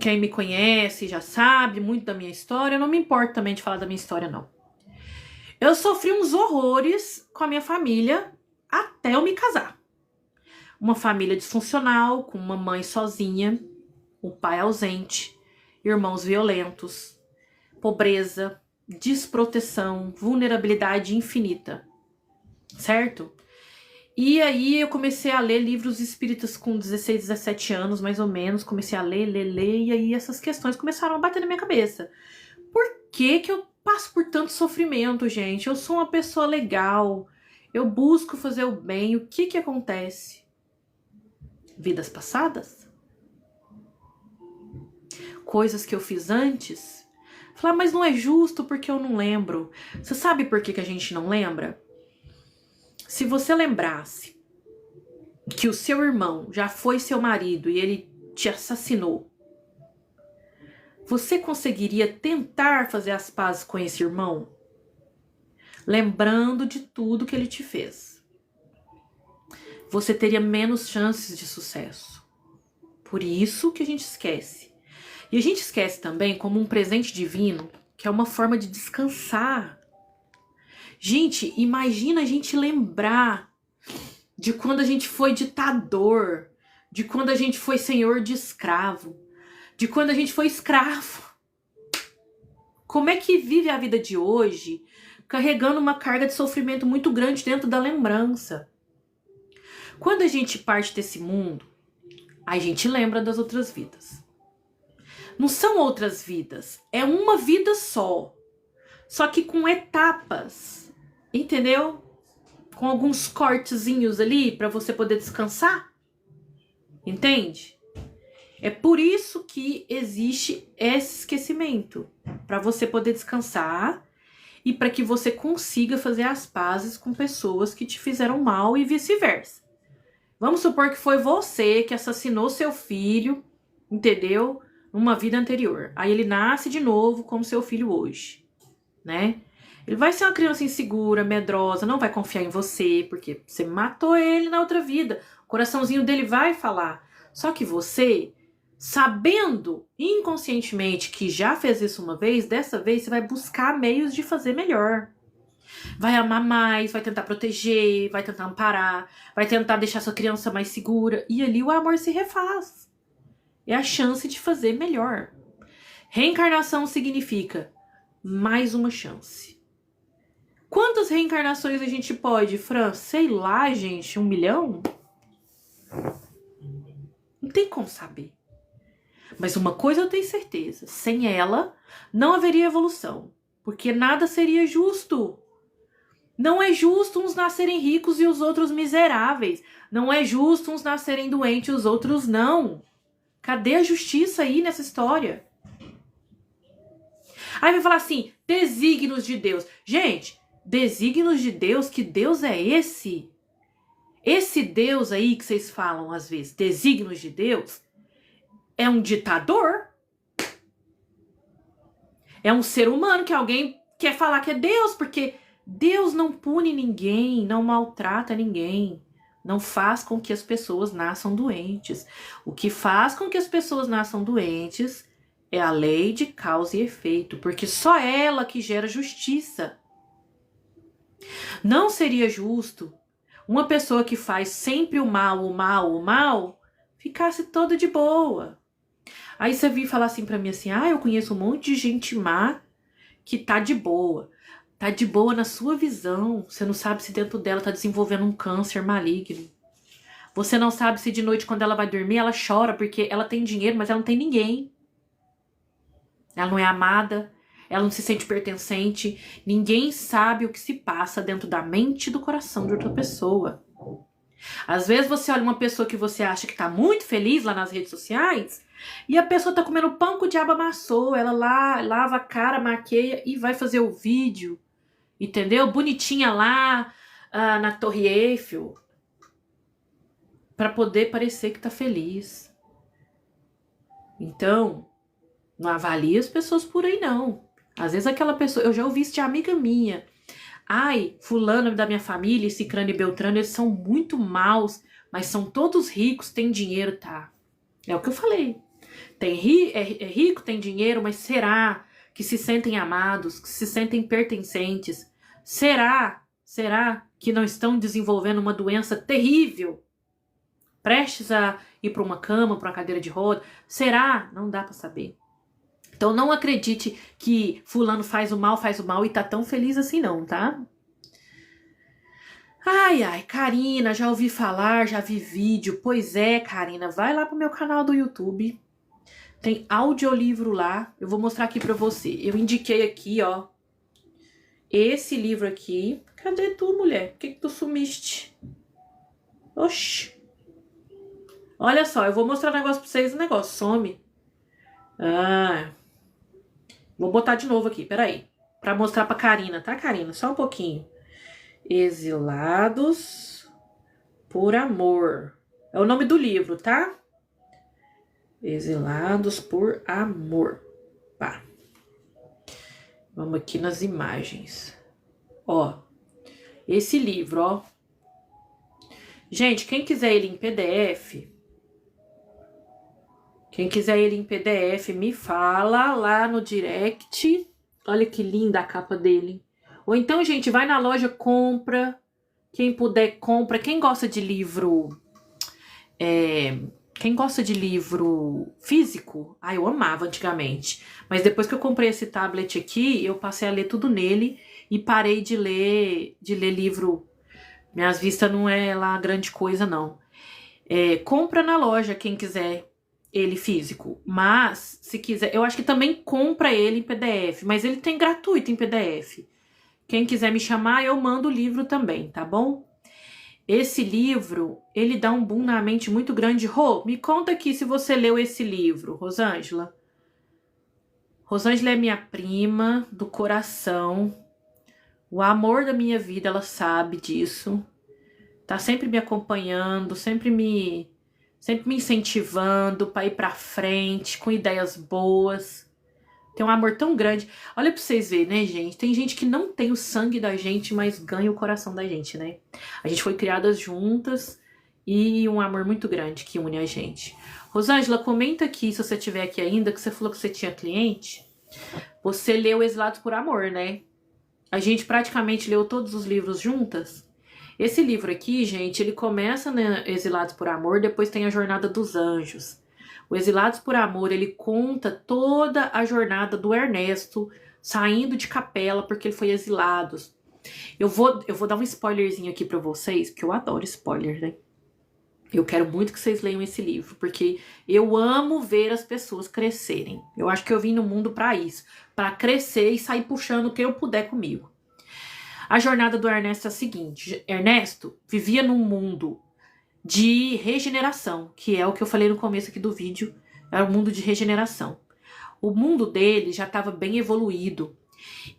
Quem me conhece já sabe muito da minha história. Eu não me importo também de falar da minha história, não. Eu sofri uns horrores com a minha família até eu me casar. Uma família disfuncional, com uma mãe sozinha, um pai ausente, irmãos violentos. pobreza, desproteção, vulnerabilidade infinita, certo? E aí eu comecei a ler livros espíritas com 16, 17 anos, mais ou menos. Comecei a ler, e aí essas questões começaram a bater na minha cabeça. Por que que eu passo por tanto sofrimento, gente? Eu sou uma pessoa legal, eu busco fazer o bem. O que que acontece? Vidas passadas? Coisas que eu fiz antes? Falar, mas não é justo porque eu não lembro. Você sabe por que que a gente não lembra? Se você lembrasse que o seu irmão já foi seu marido e ele te assassinou, você conseguiria tentar fazer as pazes com esse irmão? Lembrando de tudo que ele te fez. Você teria menos chances de sucesso. Por isso que a gente esquece. E a gente esquece também como um presente divino, que é uma forma de descansar. Gente, imagina a gente lembrar de quando a gente foi ditador, de quando a gente foi senhor de escravo, de quando a gente foi escravo. Como é que vive a vida de hoje carregando uma carga de sofrimento muito grande dentro da lembrança? Quando a gente parte desse mundo, a gente lembra das outras vidas. Não são outras vidas, é uma vida só que com etapas. Entendeu? Com alguns cortezinhos ali para você poder descansar. Entende? É por isso que existe esse esquecimento. Para você poder descansar e para que você consiga fazer as pazes com pessoas que te fizeram mal e vice-versa. Vamos supor que foi você que assassinou seu filho, entendeu? Numa vida anterior. Aí ele nasce de novo como seu filho hoje, né? Ele vai ser uma criança insegura, medrosa, não vai confiar em você, porque você matou ele na outra vida. O coraçãozinho dele vai falar. Só que você, sabendo inconscientemente que já fez isso uma vez, dessa vez você vai buscar meios de fazer melhor. Vai amar mais, vai tentar proteger, vai tentar amparar, vai tentar deixar sua criança mais segura. E ali o amor se refaz. É a chance de fazer melhor. Reencarnação significa mais uma chance. Quantas reencarnações a gente pode, Fran? Sei lá, gente, 1 milhão? Não tem como saber. Mas uma coisa eu tenho certeza. Sem ela, não haveria evolução. Porque nada seria justo. Não é justo uns nascerem ricos e os outros miseráveis. Não é justo uns nascerem doentes e os outros não. Cadê a justiça aí nessa história? Aí vai falar assim, desígnios de Deus. Gente, desígnios de Deus? Que Deus é esse? Esse Deus aí que vocês falam às vezes, desígnios de Deus, é um ditador? É um ser humano que alguém quer falar que é Deus, porque Deus não pune ninguém, não maltrata ninguém, não faz com que as pessoas nasçam doentes. O que faz com que as pessoas nasçam doentes é a lei de causa e efeito, porque só ela que gera justiça. Não seria justo uma pessoa que faz sempre o mal, ficasse toda de boa. Aí você vir falar assim pra mim assim, eu conheço um monte de gente má que tá de boa. Tá de boa na sua visão. Você não sabe se dentro dela tá desenvolvendo um câncer maligno. Você não sabe se de noite, quando ela vai dormir, ela chora porque ela tem dinheiro, mas ela não tem ninguém. Ela não é amada, ela não se sente pertencente. Ninguém sabe o que se passa dentro da mente e do coração de outra pessoa. Às vezes você olha uma pessoa que você acha que tá muito feliz lá nas redes sociais e a pessoa tá comendo pão que o diabo amassou. Ela lá lava a cara, maqueia e vai fazer o vídeo, entendeu? Bonitinha lá na Torre Eiffel, pra poder parecer que tá feliz. Então, não avalie as pessoas por aí, não. Às vezes aquela pessoa... Eu já ouvi isso de amiga minha. Ai, fulano da minha família, Cicrano e Beltrano, eles são muito maus, mas são todos ricos, têm dinheiro, tá? É o que eu falei. É rico, tem dinheiro, mas será que se sentem amados, que se sentem pertencentes? Será que não estão desenvolvendo uma doença terrível? Prestes a ir para uma cama, para uma cadeira de roda? Será? Não dá para saber. Então não acredite que fulano faz o mal e tá tão feliz assim não, tá? Ai, ai, Karina, já ouvi falar, já vi vídeo. Pois é, Karina, vai lá pro meu canal do YouTube. Tem audiolivro lá. Eu vou mostrar aqui pra você. Eu indiquei aqui, ó. Esse livro aqui. Cadê tu, mulher? Por que tu sumiste? Oxi. Olha só, eu vou mostrar um negócio pra vocês. O negócio some. Ah. Vou botar de novo aqui, peraí. Pra mostrar pra Karina, tá, Karina? Só um pouquinho. Exilados por Amor. É o nome do livro, tá? Exilados por Amor. Pá. Vamos aqui nas imagens. Ó. Esse livro, ó. Gente, quem quiser ele em PDF... Quem quiser ele em PDF, me fala lá no direct. Olha que linda a capa dele. Ou então, gente, vai na loja, compra. Quem puder, compra. Quem gosta de livro... Quem gosta de livro físico... Ah, eu amava antigamente. Mas depois que eu comprei esse tablet aqui, eu passei a ler tudo nele. E parei de ler livro... Minhas vistas não é lá grande coisa, não. Compra na loja, quem quiser ele físico. Mas, se quiser... Eu acho que também compra ele em PDF. Mas ele tem gratuito em PDF. Quem quiser me chamar, eu mando o livro também, tá bom? Esse livro, ele dá um boom na mente muito grande. Rô, me conta aqui se você leu esse livro, Rosângela. Rosângela é minha prima do coração. O amor da minha vida, ela sabe disso. Tá sempre me acompanhando, sempre me incentivando para ir pra frente, com ideias boas. Tem um amor tão grande. Olha pra vocês verem, né, gente? Tem gente que não tem o sangue da gente, mas ganha o coração da gente, né? A gente foi criadas juntas e um amor muito grande que une a gente. Rosângela, comenta aqui, se você estiver aqui ainda, que você falou que você tinha cliente. Você leu Exilados por Amor, né? A gente praticamente leu todos os livros juntas. Esse livro aqui, gente, ele começa, né, Exilados por Amor, depois tem a Jornada dos Anjos. O Exilados por Amor, ele conta toda a jornada do Ernesto saindo de capela porque ele foi exilado. Eu vou dar um spoilerzinho aqui pra vocês, porque eu adoro spoiler, né? Eu quero muito que vocês leiam esse livro, porque eu amo ver as pessoas crescerem. Eu acho que eu vim no mundo pra isso, pra crescer e sair puxando o que eu puder comigo. A jornada do Ernesto é a seguinte. Ernesto vivia num mundo de regeneração, que é o que eu falei no começo aqui do vídeo, é o mundo de regeneração. O mundo dele já estava bem evoluído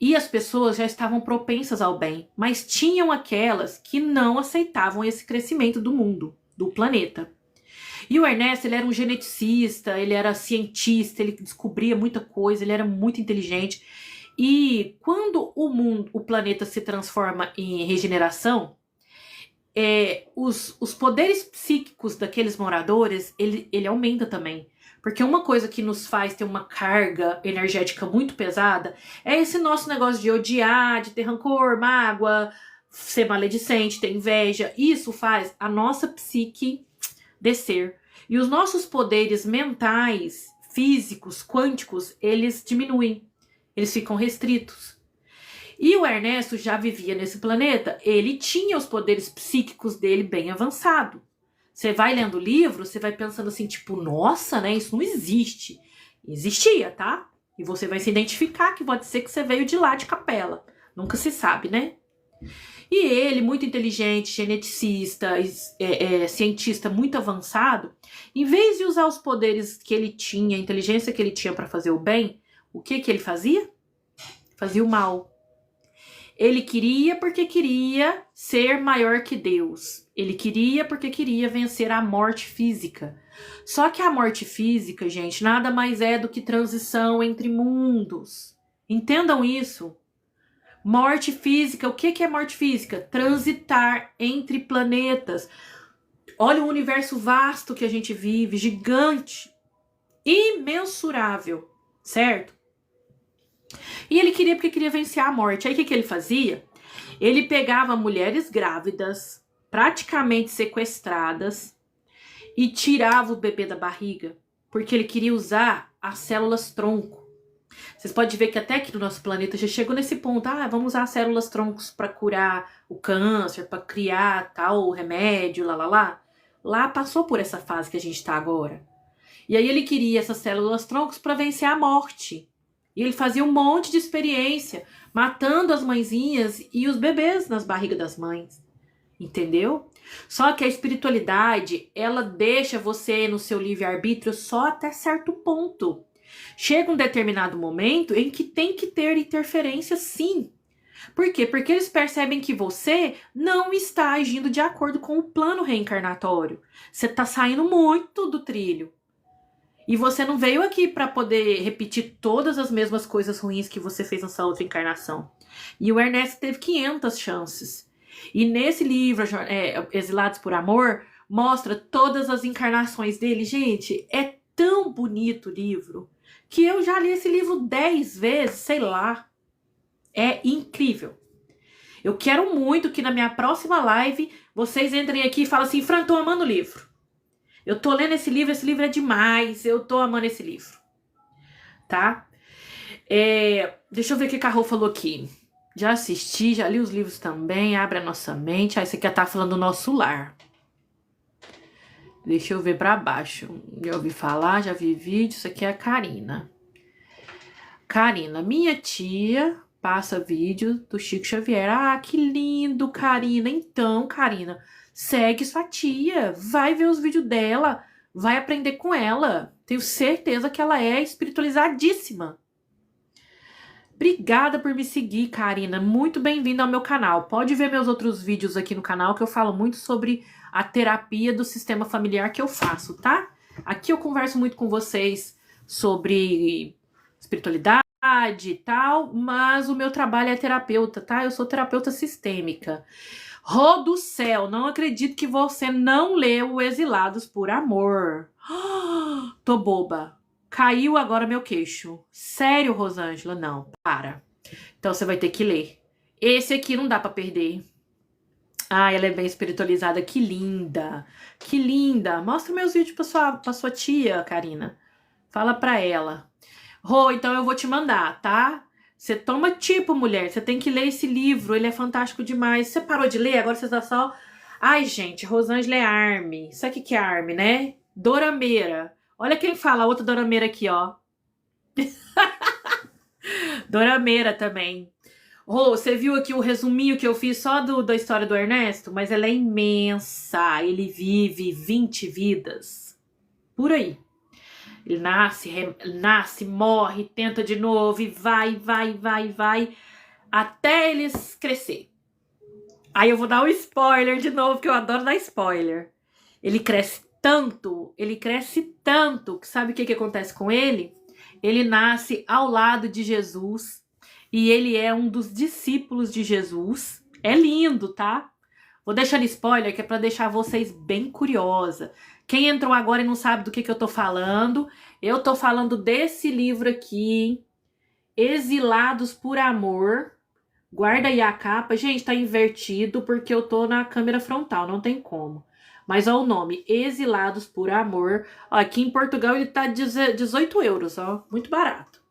e as pessoas já estavam propensas ao bem, mas tinham aquelas que não aceitavam esse crescimento do mundo, do planeta. E o Ernesto, ele era um geneticista, ele era cientista, ele descobria muita coisa, ele era muito inteligente. E quando o planeta se transforma em regeneração, os poderes psíquicos daqueles moradores, ele aumenta também. Porque uma coisa que nos faz ter uma carga energética muito pesada é esse nosso negócio de odiar, de ter rancor, mágoa, ser maledicente, ter inveja. Isso faz a nossa psique descer. E os nossos poderes mentais, físicos, quânticos, eles diminuem. Eles ficam restritos. E o Ernesto já vivia nesse planeta, ele tinha os poderes psíquicos dele bem avançado. Você vai lendo o livro, você vai pensando assim, tipo, nossa, né, isso não existe. Existia, tá? E você vai se identificar que pode ser que você veio de lá, de capela. Nunca se sabe, né? E ele, muito inteligente, geneticista, cientista muito avançado, em vez de usar os poderes que ele tinha, a inteligência que ele tinha para fazer o bem, o que ele fazia? Fazia o mal. Ele queria porque queria ser maior que Deus. Ele queria porque queria vencer a morte física. Só que a morte física, gente, nada mais é do que transição entre mundos. Entendam isso. Morte física, o que é morte física? Transitar entre planetas. Olha o universo vasto que a gente vive, gigante, imensurável, certo? E ele queria porque queria vencer a morte. Aí o que ele fazia? Ele pegava mulheres grávidas, praticamente sequestradas, e tirava o bebê da barriga, porque ele queria usar as células tronco. Vocês podem ver que até aqui no nosso planeta já chegou nesse ponto. Ah, vamos usar células troncos para curar o câncer, para criar tal remédio, lá. Lá passou por essa fase que a gente tá agora. E aí ele queria essas células troncos para vencer a morte. E ele fazia um monte de experiência, matando as mãezinhas e os bebês nas barrigas das mães. Entendeu? Só que a espiritualidade, ela deixa você no seu livre-arbítrio só até certo ponto. Chega um determinado momento em que tem que ter interferência, sim. Por quê? Porque eles percebem que você não está agindo de acordo com o plano reencarnatório. Você está saindo muito do trilho. E você não veio aqui para poder repetir todas as mesmas coisas ruins que você fez nessa outra encarnação. E o Ernesto teve 500 chances. E nesse livro, Exilados por Amor, mostra todas as encarnações dele. Gente, é tão bonito o livro que eu já li esse livro 10 vezes, sei lá. É incrível. Eu quero muito que na minha próxima live vocês entrem aqui e falem assim: Fran, tô amando o livro. Eu tô lendo esse livro é demais, eu tô amando esse livro. Tá? Deixa eu ver o que a Carol falou aqui. Já assisti, já li os livros também, Abre a Nossa Mente. Aí você quer estar falando do Nosso Lar. Deixa eu ver pra baixo. Já ouvi falar, já vi vídeo. Isso aqui é a Karina. Karina, minha tia passa vídeo do Chico Xavier. Ah, que lindo, Karina. Então, Karina, segue sua tia. Vai ver os vídeos dela. Vai aprender com ela. Tenho certeza que ela é espiritualizadíssima. Obrigada por me seguir, Karina. Muito bem-vinda ao meu canal. Pode ver meus outros vídeos aqui no canal que eu falo muito sobre a terapia do sistema familiar que eu faço, tá? Aqui eu converso muito com vocês sobre espiritualidade e tal, mas o meu trabalho é terapeuta, tá? Eu sou terapeuta sistêmica. Rô do céu, não acredito que você não leu Exilados por Amor. Tô boba. Caiu agora meu queixo. Sério, Rosângela? Não, para. Então você vai ter que ler. Esse aqui não dá pra perder. Ah, ela é bem espiritualizada. Que linda. Que linda. Mostra meus vídeos pra sua tia, Karina. Fala pra ela. Rô, então eu vou te mandar, tá? Você toma tipo, mulher. Você tem que ler esse livro. Ele é fantástico demais. Você parou de ler? Agora você tá só... Ai, gente, Rosângela é Arme. Sabe o que é Arme, né? Dorameira. Olha quem fala, a outra dorameira aqui, ó. Dorameira também. Rô, você viu aqui o resuminho que eu fiz só da história do Ernesto? Mas ela é imensa. Ele vive 20 vidas. Por aí. Ele nasce, morre, tenta de novo e vai. Até eles crescer. Aí eu vou dar um spoiler de novo, que eu adoro dar spoiler. Ele cresce tanto, que sabe o que acontece com ele? Ele nasce ao lado de Jesus e ele é um dos discípulos de Jesus. É lindo, tá? Vou deixando spoiler que é pra deixar vocês bem curiosa. Quem entrou agora e não sabe do que eu tô falando, eu tô falando desse livro aqui, Exilados por Amor. Guarda aí a capa. Gente, tá invertido porque eu tô na câmera frontal, não tem como. Mas ó o nome, Exilados por Amor. Ó, aqui em Portugal ele tá 18 euros, ó, muito barato.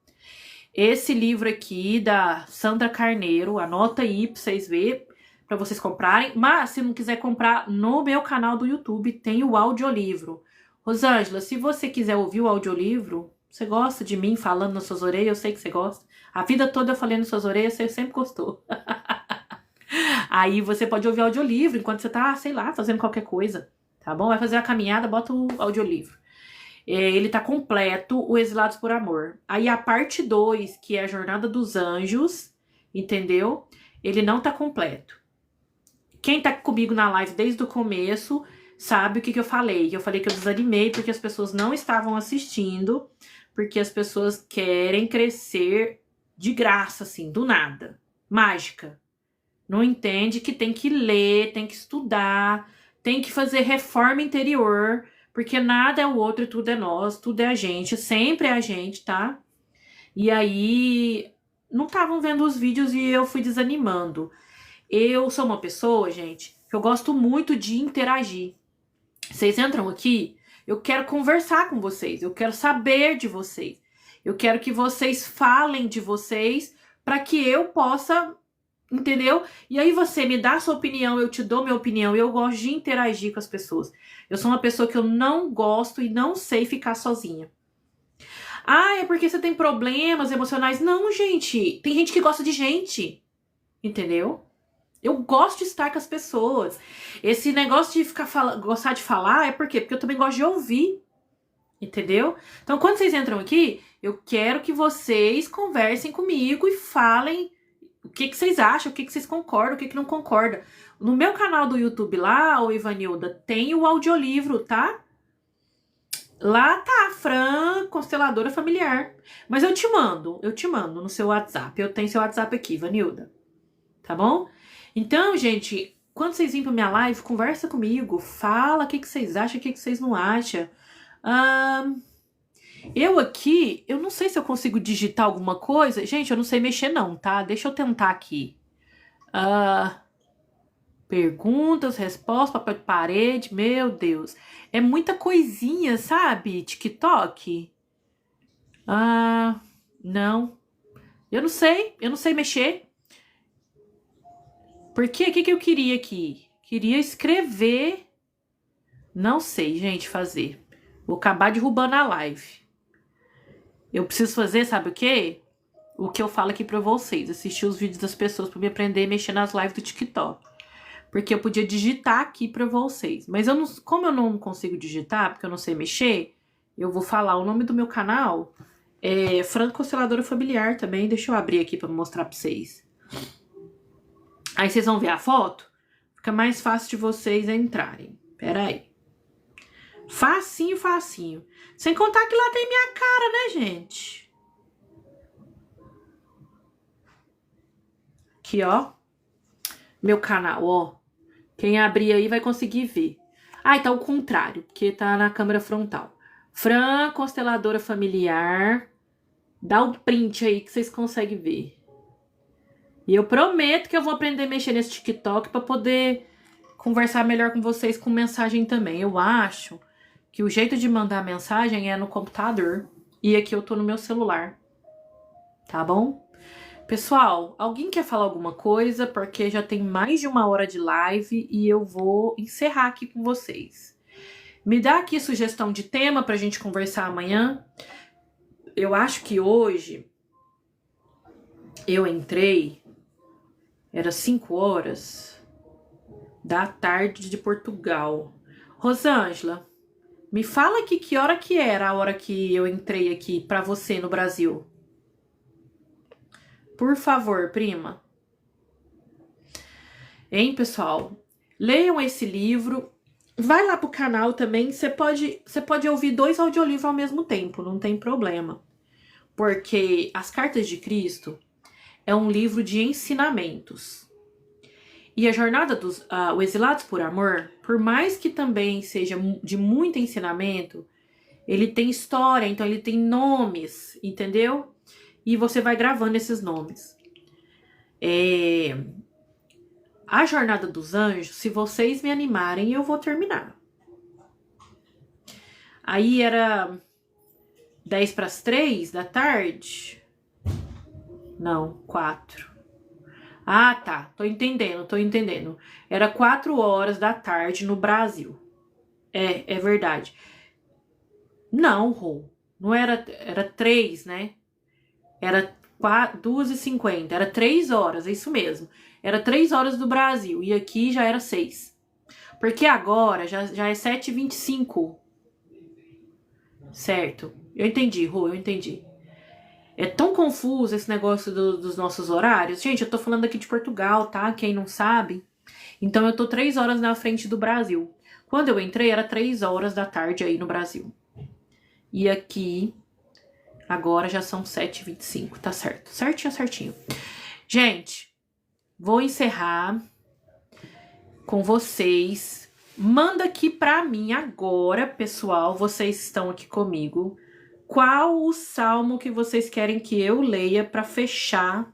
Esse livro aqui da Sandra Carneiro, anota aí pra vocês verem, pra vocês comprarem. Mas se não quiser comprar, no meu canal do YouTube tem o audiolivro. Rosângela, se você quiser ouvir o audiolivro, você gosta de mim falando nas suas orelhas, eu sei que você gosta. A vida toda eu falei nas suas orelhas, você sempre gostou. Aí você pode ouvir audiolivro enquanto você tá, sei lá, fazendo qualquer coisa, tá bom? Vai fazer a caminhada, bota o audiolivro. Ele tá completo, o Exilados por Amor. Aí a parte 2, que é a Jornada dos Anjos, entendeu? Ele não tá completo. Quem tá comigo na live desde o começo sabe o que eu falei. Eu falei que eu desanimei porque as pessoas não estavam assistindo, porque as pessoas querem crescer de graça, assim, do nada. Mágica. Não entende que tem que ler, tem que estudar, tem que fazer reforma interior, porque nada é o outro e tudo é nós, tudo é a gente, sempre é a gente, tá? E aí, não estavam vendo os vídeos e eu fui desanimando. Eu sou uma pessoa, gente, que eu gosto muito de interagir. Vocês entram aqui, eu quero conversar com vocês, eu quero saber de vocês. Eu quero que vocês falem de vocês para que eu possa, entendeu? E aí você me dá a sua opinião, eu te dou minha opinião. Eu gosto de interagir com as pessoas. Eu sou uma pessoa que eu não gosto e não sei ficar sozinha. Ah, é porque você tem problemas emocionais. Não, gente. Tem gente que gosta de gente. Entendeu? Eu gosto de estar com as pessoas. Esse negócio de gostar de falar é por quê? Porque eu também gosto de ouvir. Entendeu? Então, quando vocês entram aqui, eu quero que vocês conversem comigo e falem o que vocês acham, o que vocês concordam, o que não concordam. No meu canal do YouTube lá, ô Ivanilda, tem o audiolivro, tá? Lá tá, Fran, consteladora familiar. Mas eu te mando no seu WhatsApp. Eu tenho seu WhatsApp aqui, Ivanilda. Tá bom? Então, gente, quando vocês vêm pra minha live, conversa comigo, fala o que vocês acham, o que vocês não acham. Eu aqui, eu não sei se eu consigo digitar alguma coisa. Gente, eu não sei mexer não, tá? Deixa eu tentar aqui. Perguntas, respostas, papel de parede, meu Deus. É muita coisinha, sabe? TikTok. Não. Eu não sei mexer. Por quê? O que eu queria aqui? Queria escrever. Não sei, gente, fazer. Vou acabar derrubando a live. Eu preciso fazer, sabe o quê? O que eu falo aqui pra vocês. Assistir os vídeos das pessoas pra me aprender a mexer nas lives do TikTok. Porque eu podia digitar aqui pra vocês. Mas eu não, como eu não consigo digitar, porque eu não sei mexer, eu vou falar o nome do meu canal. É Fran Consteladora Familiar também. Deixa eu abrir aqui pra mostrar pra vocês. Aí vocês vão ver a foto. Fica mais fácil de vocês entrarem. Pera aí. Facinho, facinho. Sem contar que lá tem minha cara, né, gente? Aqui, ó. Meu canal, ó. Quem abrir aí vai conseguir ver. Ah, e tá o contrário, porque tá na câmera frontal. Fran, consteladora familiar. Dá o print aí que vocês conseguem ver. E eu prometo que eu vou aprender a mexer nesse TikTok pra poder conversar melhor com vocês com mensagem também. Eu acho que o jeito de mandar mensagem é no computador. E aqui eu tô no meu celular. Tá bom? Pessoal, alguém quer falar alguma coisa? Porque já tem mais de 1 hora de live e eu vou encerrar aqui com vocês. Me dá aqui sugestão de tema pra gente conversar amanhã. Eu acho que hoje eu entrei, era 5 horas da tarde de Portugal. Rosângela, me fala aqui que hora que era a hora que eu entrei aqui pra você no Brasil. Por favor, prima. Hein, pessoal? Leiam esse livro. Vai lá pro canal também. Você pode ouvir 2 audiolivros ao mesmo tempo, não tem problema. Porque As Cartas de Cristo é um livro de ensinamentos. E a Jornada dos o Exilados por Amor, por mais que também seja de muito ensinamento, ele tem história, então ele tem nomes, entendeu? E você vai gravando esses nomes. A Jornada dos Anjos, se vocês me animarem, eu vou terminar. Aí era 2:50 da tarde? Não, 4. Ah, tá. Tô entendendo. Era 4 horas da tarde no Brasil. É verdade. Não, Rô. Não era 3, né? Era 2:50. Era 3 horas, é isso mesmo. Era 3 horas do Brasil. E aqui já era 6. Porque agora já é 7:25. Certo. Eu entendi, Rô, eu entendi. É tão confuso esse negócio dos nossos horários. Gente, eu tô falando aqui de Portugal, tá? Quem não sabe. Então eu tô 3 horas na frente do Brasil. Quando eu entrei, era 3 horas da tarde aí no Brasil. E aqui, agora já são 7:25, tá certo. Certinho. Gente, vou encerrar com vocês. Manda aqui pra mim agora, pessoal, vocês estão aqui comigo. Qual o salmo que vocês querem que eu leia para fechar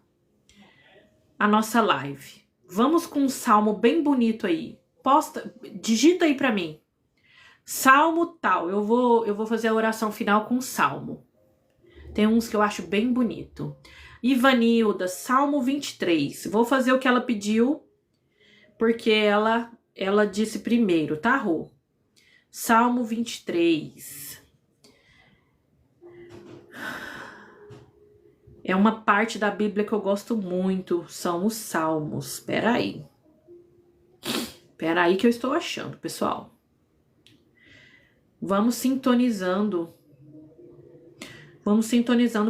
a nossa live? Vamos com um salmo bem bonito aí. Digita aí para mim. Salmo tal. Eu vou fazer a oração final com salmo. Tem uns que eu acho bem bonito. Ivanilda, Salmo 23. Vou fazer o que ela pediu, porque ela disse primeiro, tá, Rô? Salmo 23. É uma parte da Bíblia que eu gosto muito, são os Salmos. Peraí que eu estou achando, pessoal. Vamos sintonizando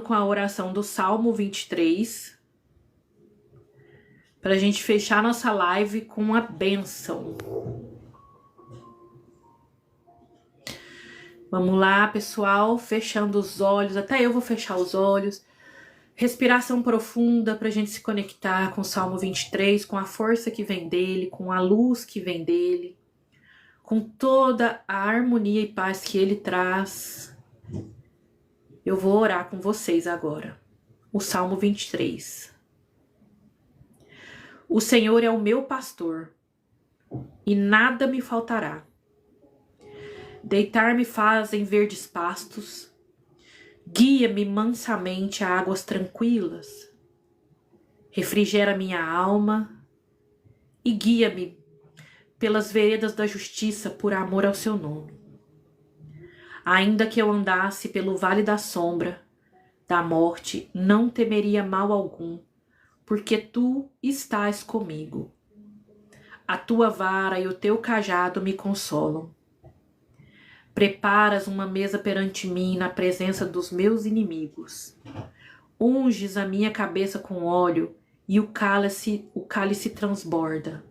com a oração do Salmo 23, para a gente fechar nossa live com a bênção. Vamos lá, pessoal, fechando os olhos, até eu vou fechar os olhos. Respiração profunda para a gente se conectar com o Salmo 23, com a força que vem dele, com a luz que vem dele, com toda a harmonia e paz que ele traz. Eu vou orar com vocês agora. O Salmo 23. O Senhor é o meu pastor, e nada me faltará. Deitar-me faz em verdes pastos, guia-me mansamente a águas tranquilas, refrigera minha alma e guia-me pelas veredas da justiça por amor ao seu nome. Ainda que eu andasse pelo vale da sombra da morte, não temeria mal algum, porque tu estás comigo. A tua vara e o teu cajado me consolam. Preparas uma mesa perante mim na presença dos meus inimigos. Unges a minha cabeça com óleo e o cálice transborda.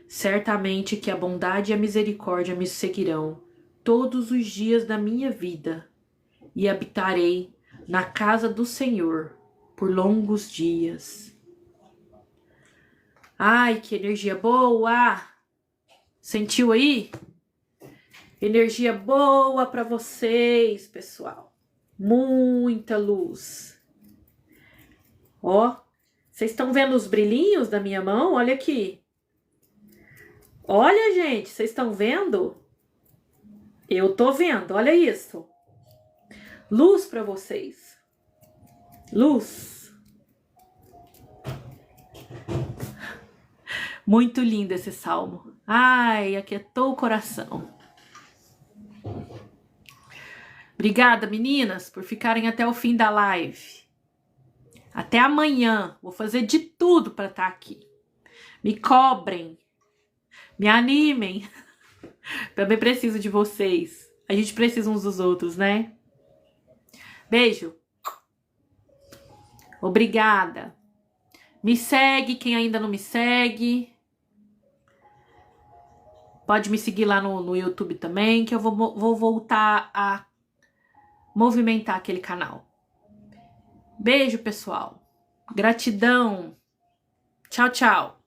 Certamente que a bondade e a misericórdia me seguirão todos os dias da minha vida, e habitarei na casa do Senhor por longos dias. Ai, que energia boa! Sentiu aí? Energia boa para vocês, pessoal. Muita luz. Ó, vocês estão vendo os brilhinhos da minha mão? Olha aqui. Olha, gente, vocês estão vendo? Eu tô vendo, olha isso. Luz para vocês. Luz. Muito lindo esse salmo. Ai, aquietou o coração. Obrigada, meninas, por ficarem até o fim da live. Até amanhã. Vou fazer de tudo para estar aqui. Me cobrem. Me animem. Também preciso de vocês. A gente precisa uns dos outros, né? Beijo. Obrigada. Me segue quem ainda não me segue. Pode me seguir lá no YouTube também, que eu vou voltar a movimentar aquele canal. Beijo, pessoal. Gratidão. Tchau, tchau.